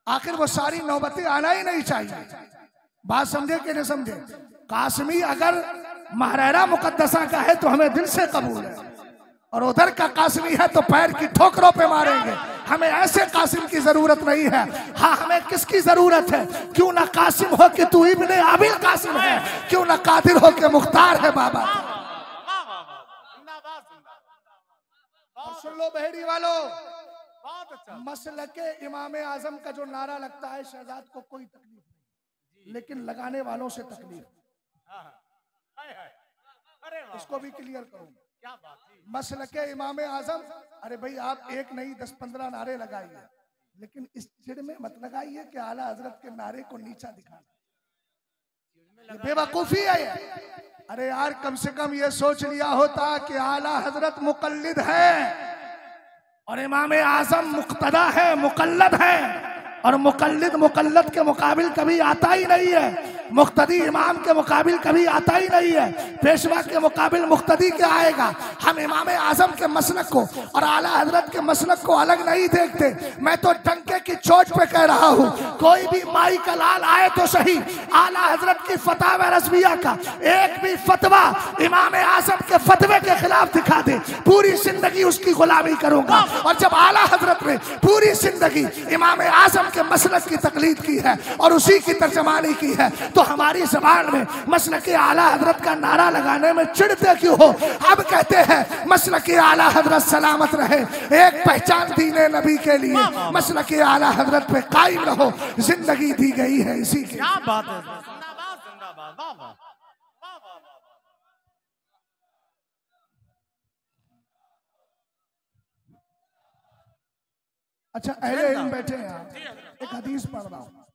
आखिर वो सारी नौबतें आना ही नहीं चाहिए। बात समझे कि नहीं समझे? कासमी अगर महरेरा मुकद्दसा का है तो हमें दिल से कबूल है, और उधर का कासमी है तो पैर की ठोकरों पे मारेंगे। हमें ऐसे कासिम की जरूरत नहीं है। हाँ हमें किसकी जरूरत है? क्यों ना कासिम हो कि तू इब्ने आबिल कासिम है, क्यों ना कादिर हो के मुख्तार है बाबा। सुन लो बहेड़ी वालों, बहुत अच्छा। मसलके इमाम आजम का जो नारा लगता है शहजाद को कोई तकलीफ नहीं, लेकिन लगाने वालों से तकलीफ। इसको भी क्लियर करूं, क्या बात है? मसलके इमाम आजम, अरे भाई आप एक नहीं 10-15 नारे लगाइए, लेकिन इस चिड़ में मत लगाइए कि आला हजरत के नारे को नीचा दिखाना, बेवकूफी है ये। अरे यार कम से कम ये सोच लिया होता कि आला हजरत मुकल्लिद है और इमाम आजम मुक्तदा है, मुकल्लद है, और मुकल्लिद मुकल्लद के मुकाबिल कभी आता ही नहीं है, मुक्तदी इमाम के मुकाबिल कभी आता ही नहीं है, पेशवा के मुकाबिल मुक्तदी क्या आएगा। हम इमाम आजम के मसलक को और आला हजरत के मसलक को अलग नहीं देखते। मैं तो टंके की चोट पे कह रहा हूँ, कोई भी माई का लाल आए तो सही, आला हजरत की फतवा रज़विया का एक भी फतवा इमाम आजम के फतवे के खिलाफ दिखा दे, पूरी जिंदगी उसकी गुलामी करूंगा। और जब आला हजरत ने पूरी जिंदगी इमाम आजम आजम के मसलक की तकलीद की है और उसी की तर्जमानी की है, तो हमारी ज़बान में मसलक आला हजरत का नारा लगाने में चिढ़ते क्यों हो? अब कहते हैं मसलक आला हजरत सलामत रहे, एक पहचान दीने नबी के लिए, मसलक आला हजरत पे कायम रहो, जिंदगी दी गई है इसी की। क्या बात है, जिंदाबाद जिंदाबाद, वाह वाह। अच्छा अहले इल्म बैठे हैं यहाँ, एक हदीस पढ़ रहा हूँ।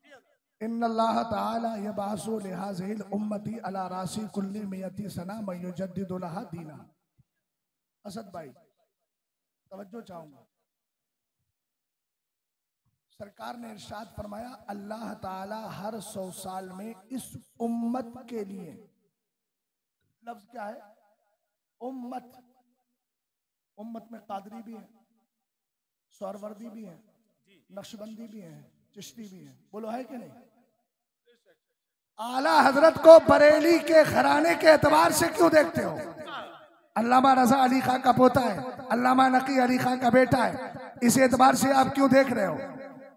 इन्नल्लाह ताला यबासु लिहाज़िल उम्मती अला रासी कुल्ली मियती सना मन युजद्दिदु लहा दीना। असद भाई तवज्जो चाहूंगा, सरकार ने इरशाद फरमाया अल्लाह ताला हर 100 साल में इस उम्मत के लिए, लफ्ज क्या है? उम्मत। उम्मत में कादरी भी है, सौरवर्दी भी है, नक्शबंदी भी है, चिश्ती भी है, बोलो है कि नहीं? आला हजरत को बरेली के घराने के एतबार से क्यों देखते हो? अल्लामा रजा अली खां का पोता है, अल्लामा नकी अली खां का बेटा है, इस एतबार से आप क्यों देख रहे हो?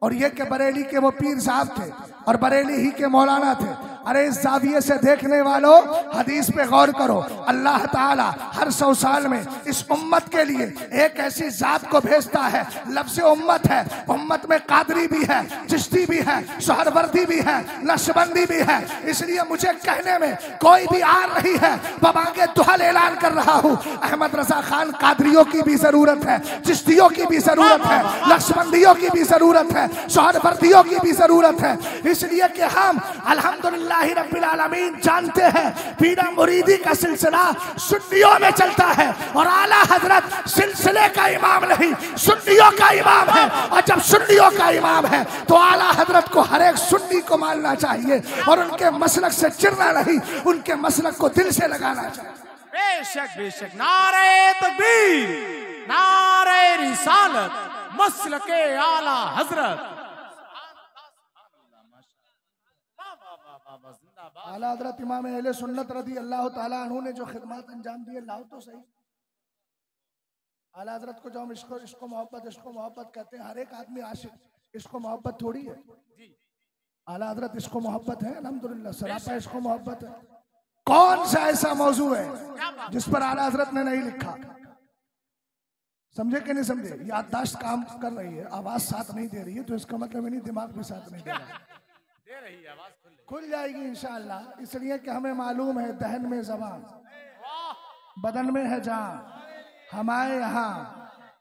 और ये कि बरेली के वो पीर साहब थे और बरेली ही के मौलाना थे। अरे इस जाविये से देखने वालों हदीस पे गौर करो, अल्लाह ताला हर 100 साल में इस उम्मत के लिए एक ऐसी जात को भेजता है, लफ्ज़ उम्मत है, उम्मत में कादरी भी है, चिश्ती भी है, सोहरवर्दी भी है, नक्शबंदी भी है। इसलिए मुझे कहने में कोई भी आर नहीं है, बबांगे दुहल ऐलान कर रहा हूँ, अहमद रजा खान कादरियों की भी जरूरत है, चिश्तियों की भी जरूरत है, नक्शबंदियों की भी जरूरत है, सोहरवर्दियों की भी जरूरत है। इसलिए कि हम अल्हम्दुलिल्लाह रब्बिल आलमीन जानते हैं पीरा मुरीदी का सिलसिला सुन्नियों में चलता है और आला हजरत सिलसिले का इमाम नहीं, सुन्नियों का इमाम है। और जब सुन्नियों का इमाम है तो आला हजरत को हर एक सुन्नी को मानना चाहिए और उनके मसलक से चिरना नहीं, उनके मसलक को दिल से लगाना चाहिए। बेशक बेशक, नारे तकबीर, नारे रिसालत, मसलके आला हजरत। आला हजरत इमाम अहले सुन्नत रज़ी अल्लाह ताला अन्हु ने जो खिदमत अंजाम दिए, लाओ तो सही। आला हजरत को जो हम इश्क़ मोहब्बत कहते हैं, हर एक आदमी आशिक, इश्क़ मोहब्बत थोड़ी है। आला हजरत इश्क़ मोहब्बत है, अल्हम्दुलिल्लाह सरापा इश्क़ मोहब्बत है। कौन सा ऐसा मौजू है जिस पर आला हजरत ने नहीं लिखा? समझे कि नहीं समझे? याददाश्त काम कर रही है, आवाज साथ नहीं दे रही है, तो इसका मतलब नहीं दिमाग भी साथ नहीं दे रहा है। खुल जाएगी इंशाअल्लाह, इसलिए कि हमें मालूम है दहन में ज़बान, बदन में है जान, हमारे यहाँ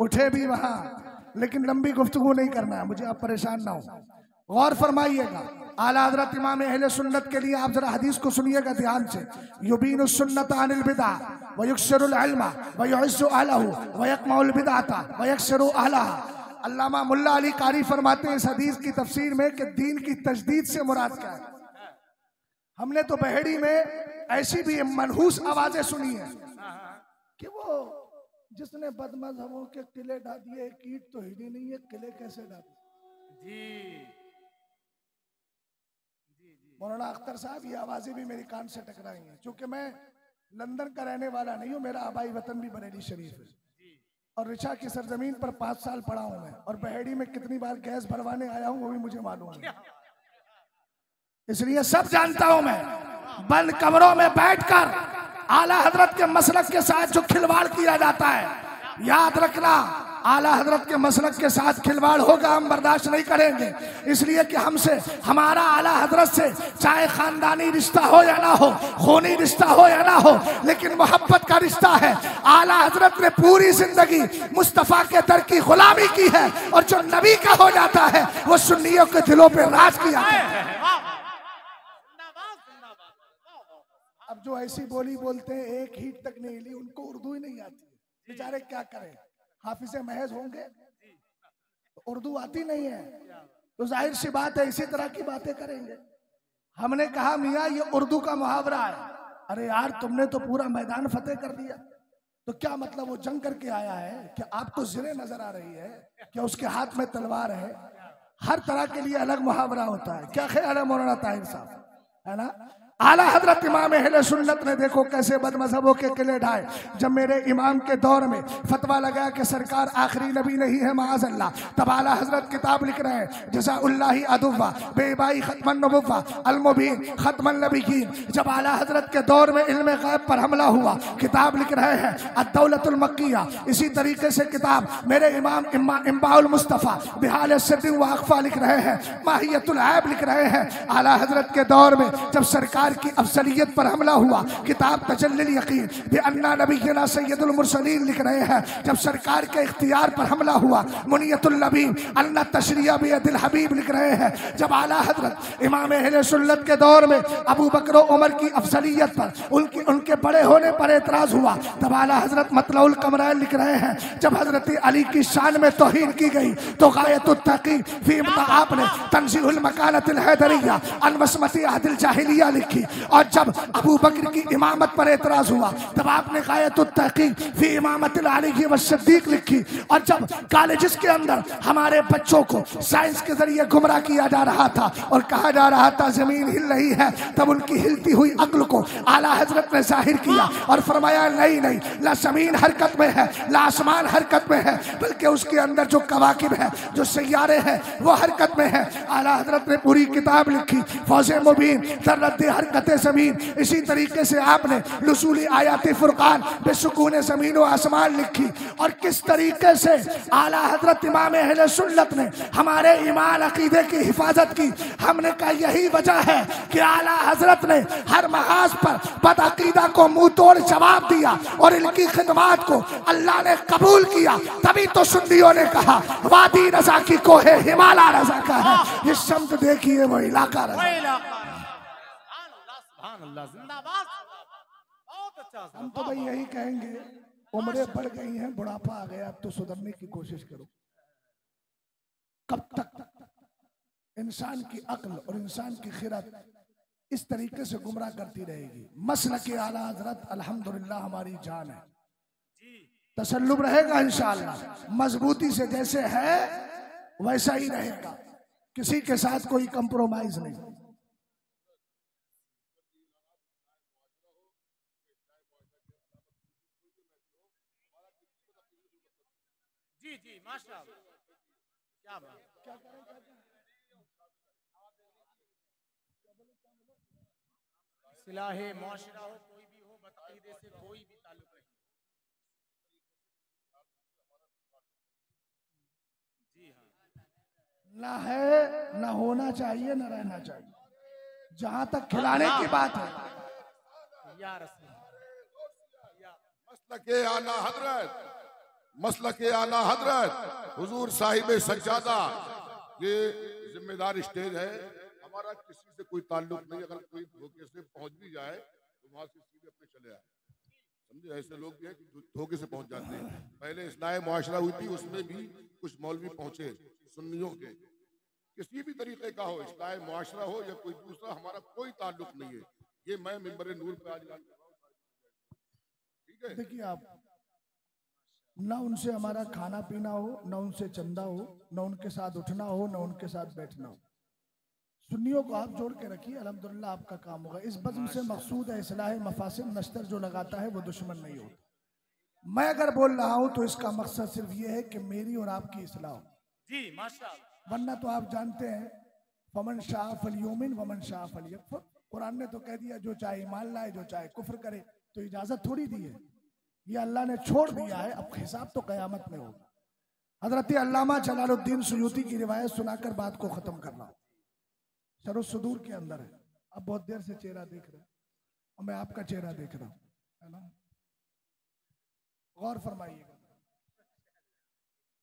उठे भी वहां, लेकिन लंबी गुफ्तगू नहीं करना है मुझे, आप परेशान ना हो। गौर फरमाइएगा, आला हजरत इमाम अहले सुन्नत के लिए आप जरा हदीस को सुनिएगा ध्यान से। युबीनु सुन्नत अनिल बिदा व युक्सिरुल इल्मा व युइस्सु अहलहु व यक़मउल बिदअता व यक्सिरु अहलहा। अल्लामा मुल्ला अली कारी फरमाते हैं इस हदीस की तफसीर में कि दीन की तजदीद से मुराद क्या है। हमने तो बहेड़ी में ऐसी भी मनहूस आवाजें सुनी है कि वो जिसने बदमज़हबों के किले ढा दिए, ईंट तो हिली नहीं है, किले कैसे ढा दिए। मौलाना अख्तर साहब, ये आवाजें भी मेरी कान से टकराई हैं, क्योंकि मैं लंदन का रहने वाला नहीं हूँ, मेरा आबाई वतन भी बरेली शरीफ है और रिचा की सरजमीन पर 5 साल पड़ा हूँ मैं, और बहेड़ी में कितनी बार गैस भरवाने आया हूँ वो भी मुझे मालूम है। इसलिए सब जानता हूं मैं। बंद कमरों में बैठकर आला हजरत के मसलक के साथ जो खिलवाड़ किया जाता है, याद रखना, आला हजरत के मसलक के साथ खिलवाड़ होगा, हम बर्दाश्त नहीं करेंगे। इसलिए कि हमसे, हमारा आला हजरत से चाहे खानदानी रिश्ता हो या ना हो, खूनी रिश्ता हो या ना हो, लेकिन मोहब्बत का रिश्ता है। आला हजरत ने पूरी जिंदगी मुस्तफा के दर की गुलामी की है और जो नबी का हो जाता है वो सुन्नियों के दिलों पे राज किया है। अब जो ऐसी बोली बोलते हैं, एक हीट तक नहीं ली, उनको उर्दू ही नहीं आती, बेचारे क्या करें? हाफिज़े महज होंगे तो उर्दू आती नहीं है, तो जाहिर सी बात है इसी तरह की बातें करेंगे। हमने कहा मियाँ ये उर्दू का मुहावरा है। अरे यार, तुमने तो पूरा मैदान फतेह कर दिया, तो क्या मतलब वो जंग करके आया है? क्या आपको ज़िरे नजर आ रही है? क्या उसके हाथ में तलवार है? हर तरह के लिए अलग मुहावरा होता है। क्या ख्याल है मौलाना ताहिर साहब, है ना? आला हजरत इमाम अहले सुन्नत ने देखो कैसे बदमज़हबों के किले ढाए। जब मेरे इमाम के दौर में फतवा लगाया कि सरकार आखिरी नबी नहीं है माज़ अल्लाह, तब आला हजरत किताब लिख रहे हैं जज़ाउल्लाहि अदुव्वा बेबाई खत्मन नबुव्वा अल मुबीन खत्मन नबीयीन। जब आला हजरत के दौर में इल्म गैब पर हमला हुआ, किताब लिख रहे हैं अद-दौलतुल मक्किया। इसी तरीके से किताब मेरे इमाम इम्बाउल मुस्तफ़ा बिहाल सिद्दीक़ व अख़फ़ा लिख रहे हैं, माहियतुल ऐब लिख रहे हैं। आला हजरत के दौर में जब सरकार की अफजलियत पर हमला हुआ, किताब तजल्लुल यकीन भी अन्ना नबीना सैयदुल मुरसलीन लिख रहे हैं। जब सरकार के इख्तियार पर हमला हुआ, मुनियतुल नबी अन्ना तशरिया बियदिल हबीब लिख रहे हैं। जब आला हजरत इमाम अहले सुन्नत के दौर में अबू बकर उमर की अफजलियत पर उनके बड़े होने पर एतराज हुआ, तब आला हजरत मतलउल कमरैन लिख रहे हैं। जब हजरत अली की शान में तौहीन की गई तो गायतुत तहक़ीक़ फी आपने तंज़ीहुल मकानतिल हैदरिया अन वस्मती अहदिल जाहिलिया लिखी। और जब अबू बकर की इमामत पर एतराज हुआ, तब आपने गायतुत तहक़ीक़ फी इमामतिल अली व सिद्दीक़ लिखी। और जब कॉलेजेस के अंदर हमारे बच्चों को साइंस के जरिए गुमराह किया जा रहा था और कहा जा रहा था जमीन हिल रही है, तब उनकी हिलती हुई अक्ल को आला हजरत ने जाहिर किया और फरमाया नहीं नहीं, ला जमीन हरकत में है, ला आसमान हरकत में है, बल्कि उसके अंदर जो कवाकिब है, जो सैयारे हैं, वो हरकत में है। आला हजरत ने पूरी किताब लिखी फौज़े मुबीन दर्रत हरकत ज़मीन। इसी तरीके से आपने लुसूली आयात फुरकान बेसुकून ज़मीन व आसमान लिखी। और किस तरीके से आला हजरत इमाम अहले सुन्नत ने हमारे ईमान अकीदे की हिफाजत की। हमने कहा यही वजह है कि आला हजरत ने हर महाज पर बदअकीदा को मुंह तोड़ जवाब दिया और इनकी खिदमत को अल्लाह ने कबूल किया। तभी तो सुन्नियों ने कहा वादी रजा की कोहे हिमालय रजा का है। ये शब्द देखिए वो इलाका रजा। जिंदाबाद। बहुत अच्छा। हम तो भाई यही कहेंगे, उम्रें बढ़ गई हैं, बुढ़ापा आ गया, अब तो सुधरने की कोशिश करो। कब तक इंसान की अक्ल और इंसान की खिरत इस तरीके से गुमराह करती रहेगी। मसलक आला हजरत अल्हम्दुलिल्लाह हमारी जान है, तसल्लुब रहेगा इंशाअल्लाह। मजबूती से जैसे है वैसा ही रहेगा, किसी के साथ कोई कंप्रोमाइज नहीं। जी जी माशाअल्लाह, क्या बात। क्या सिलाहे मुआशरा हो, कोई भी हो, बतईदे से कोई भी ताल्लुक नहीं। जी हाँ, ना है, ना होना चाहिए, ना रहना चाहिए। जहां तक खिलाने की बात है, या रसूल मसलके आला हजरत, मसलके आला हजरत हुजूर साहिब सज्जादा, ये जिम्मेदार स्टेज है। हमारा किसी से कोई ताल्लुक नहीं। अगर कोई धोखे से पहुंच भी जाए तो वहां से सीधे अपने चले आए। समझे, ऐसे लोग भी हैं कि धोखे से पहुंच जाते हैं। पहले इस्लाह मुआशरा हुई थी, उसमें भी कुछ मौलवी पहुंचे सुन्नियों के। किसी भी तरीके का हो, इस्लाह मुआशरा हो या कोई दूसरा, हमारा कोई ताल्लुक नहीं है। ये मैं मिंबर नूर पे आज ठीक है। देखिए आप, ना उनसे हमारा खाना पीना हो, ना उनसे चंदा हो, ना उनके साथ उठना हो, ना उनके साथ बैठना हो। सुन्नियों को आप जोड़ के रखिए, अल्हम्दुलिल्लाह आपका काम होगा। इस बज़्म से मकसूद है इस्लाह मफासिद। नश्तर जो लगाता है वो दुश्मन नहीं होता। मैं अगर बोल रहा हूं तो इसका मकसद सिर्फ ये है कि मेरी और आपकी इस्लाह हो। जी माशाअल्लाह। वरना तो आप जानते हैं फमन शाह फलयुमिन वमन शाह फलयकफुर। कुरान ने तो कह दिया जो चाहे ईमान लाए, जो चाहे कुफ्र करे। तो इजाजत थोड़ी दी है, ये अल्लाह ने छोड़ दिया है। अब हिसाब तो कयामत में होगा। हजरत अल्लामा जलालुद्दीन सुयूती की रिवायत सुनाकर बात को खत्म करना। शरह सुदूर के अंदर है। अब बहुत देर से चेहरा देख रहे हैं और मैं आपका चेहरा देख रहा हूं, है ना। गौर फरमाइएगा।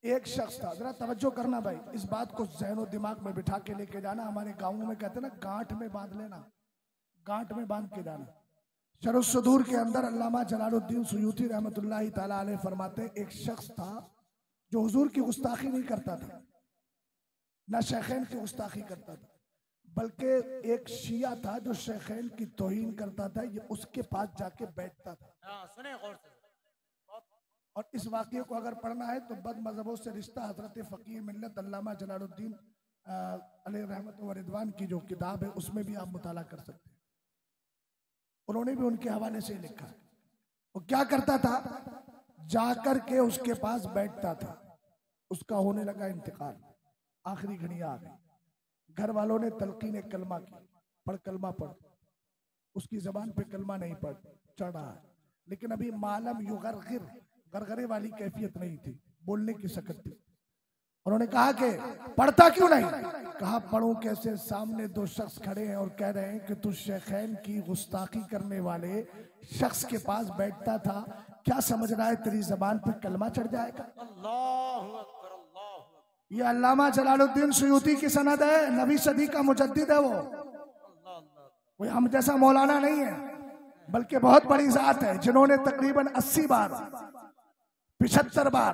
एक शख्स था, जरा तवज्जो करना भाई, इस बात को ज़हन दिमाग में बिठा के लेके जाना। हमारे गांवों में कहते हैं ना, गांठ में बांध लेना, गांठ में बांध के जाना। शरह सुदूर के अंदर अल्लामा जलालुद्दीन सुयूती रहमतुल्लाहि ताला अलैह फरमाते, एक शख्स था जो हुजूर की गुस्ताखी नहीं करता था, ना शेखैन की गुस्ताखी करता था, बल्कि एक शिया था जो शेखैन की तौहीन करता था। ये उसके पास जाके बैठता था। सुने गौर से। और इस वाक़ये को अगर पढ़ना है तो बद मज़हबों से रिश्ता हजरत फ़कीर मिल्लत अल्लामा जलालुद्दीन अलैहि रहमत व रिदवान की जो किताब है उसमें भी आप मुताला कर सकते हैं। उन्होंने भी उनके हवाले से लिखा। वो क्या करता था, जाकर के उसके पास बैठता था। उसका होने लगा इंतकाल, आखिरी घड़ियां आ गई। घर वालों ने तलकीन कलमा की, पढ़ कलमा पढ़। उसकी जबान पे कलमा नहीं पढ़ चढ़ रहा है, लेकिन अभी मालम युगरगिर, गरगरे वाली कैफियत नहीं थी, बोलने की सकत थी। उन्होंने कहा कि पढ़ता क्यों नहीं? कहा पढ़ूं कैसे, सामने दो शख्स खड़े हैं और कह रहे हैं कि तू शेखैन की गुस्ताखी करने वाले शख्स के पास बैठता था, क्या समझ रहा है तेरी जबान पे कलमा चढ़ जाएगा? ये अल्लामा जलालुद्दीन सुयूती की सनद है, नवी सदी का मुजद्दिद है। वो कोई हम जैसा मौलाना नहीं है, बल्कि बहुत बड़ी जात है, जिन्होंने तकरीबन 80 बार 75 बार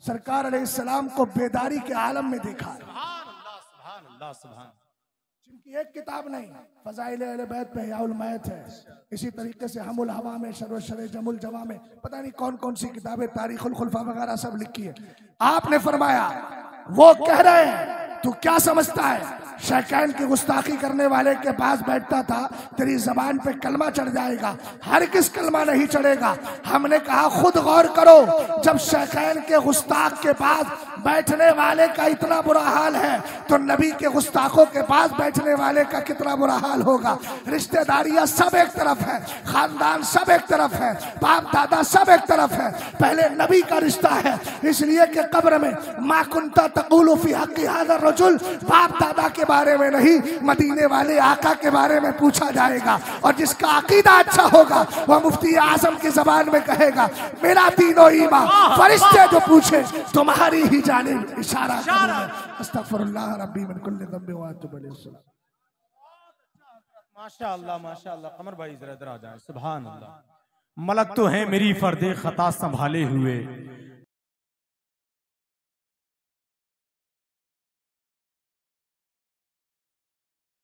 सरकार अलैहिस्सलाम को बेदारी के आलम में देखा है। जिनकी एक किताब नहीं, फज़ाइल अहले बैत पे हियाउल मैत है, इसी तरीके से हमुल हवा में, शर शर जमुल जवा में, पता नहीं कौन कौन सी किताबें, तारीखुल खुलफा वगैरह सब लिखी है। आपने फरमाया वो कह रहे हैं तू क्या समझता है, शैतान की गुस्ताखी करने वाले के पास बैठता था, तेरी जबान पे कलमा चढ़ जाएगा। हर किस कलमा नहीं चढ़ेगा। हमने कहा खुद गौर करो, जब शैतान के गुस्ताख के पास बैठने वाले का इतना बुरा हाल है, तो नबी के गुस्ताखों के पास बैठने वाले का कितना बुरा हाल होगा। रिश्तेदारियां सब एक तरफ है, खानदान सब एक तरफ है, बाप दादा सब एक तरफ है, पहले नबी का रिश्ता है। इसलिए कि कब्र में मा कुंता तक़ूलु फी हक़्क़ि हाज़ा रजुल, बाप दादा के बारे में नहीं, मदीने वाले आका के बारे में पूछा जाएगा। और जिसका अकीदा अच्छा होगा वह मुफ्ती आजम की जबान में कहेगा मेरा दीनो ईमान, फरिश्ते जो पूछे तुम्हारी ही जानिब इशारा करें। अस्तगफिरुल्लाह रब्बी मिन कुल्लि ज़ंबि व अतूबु इलैहि। माशाअल्लाह माशाअल्लाह। कमर भाई जरा इधर आ जाए। सुभान अल्लाह। मलक तो है मेरी फर्दे खता संभाले हुए,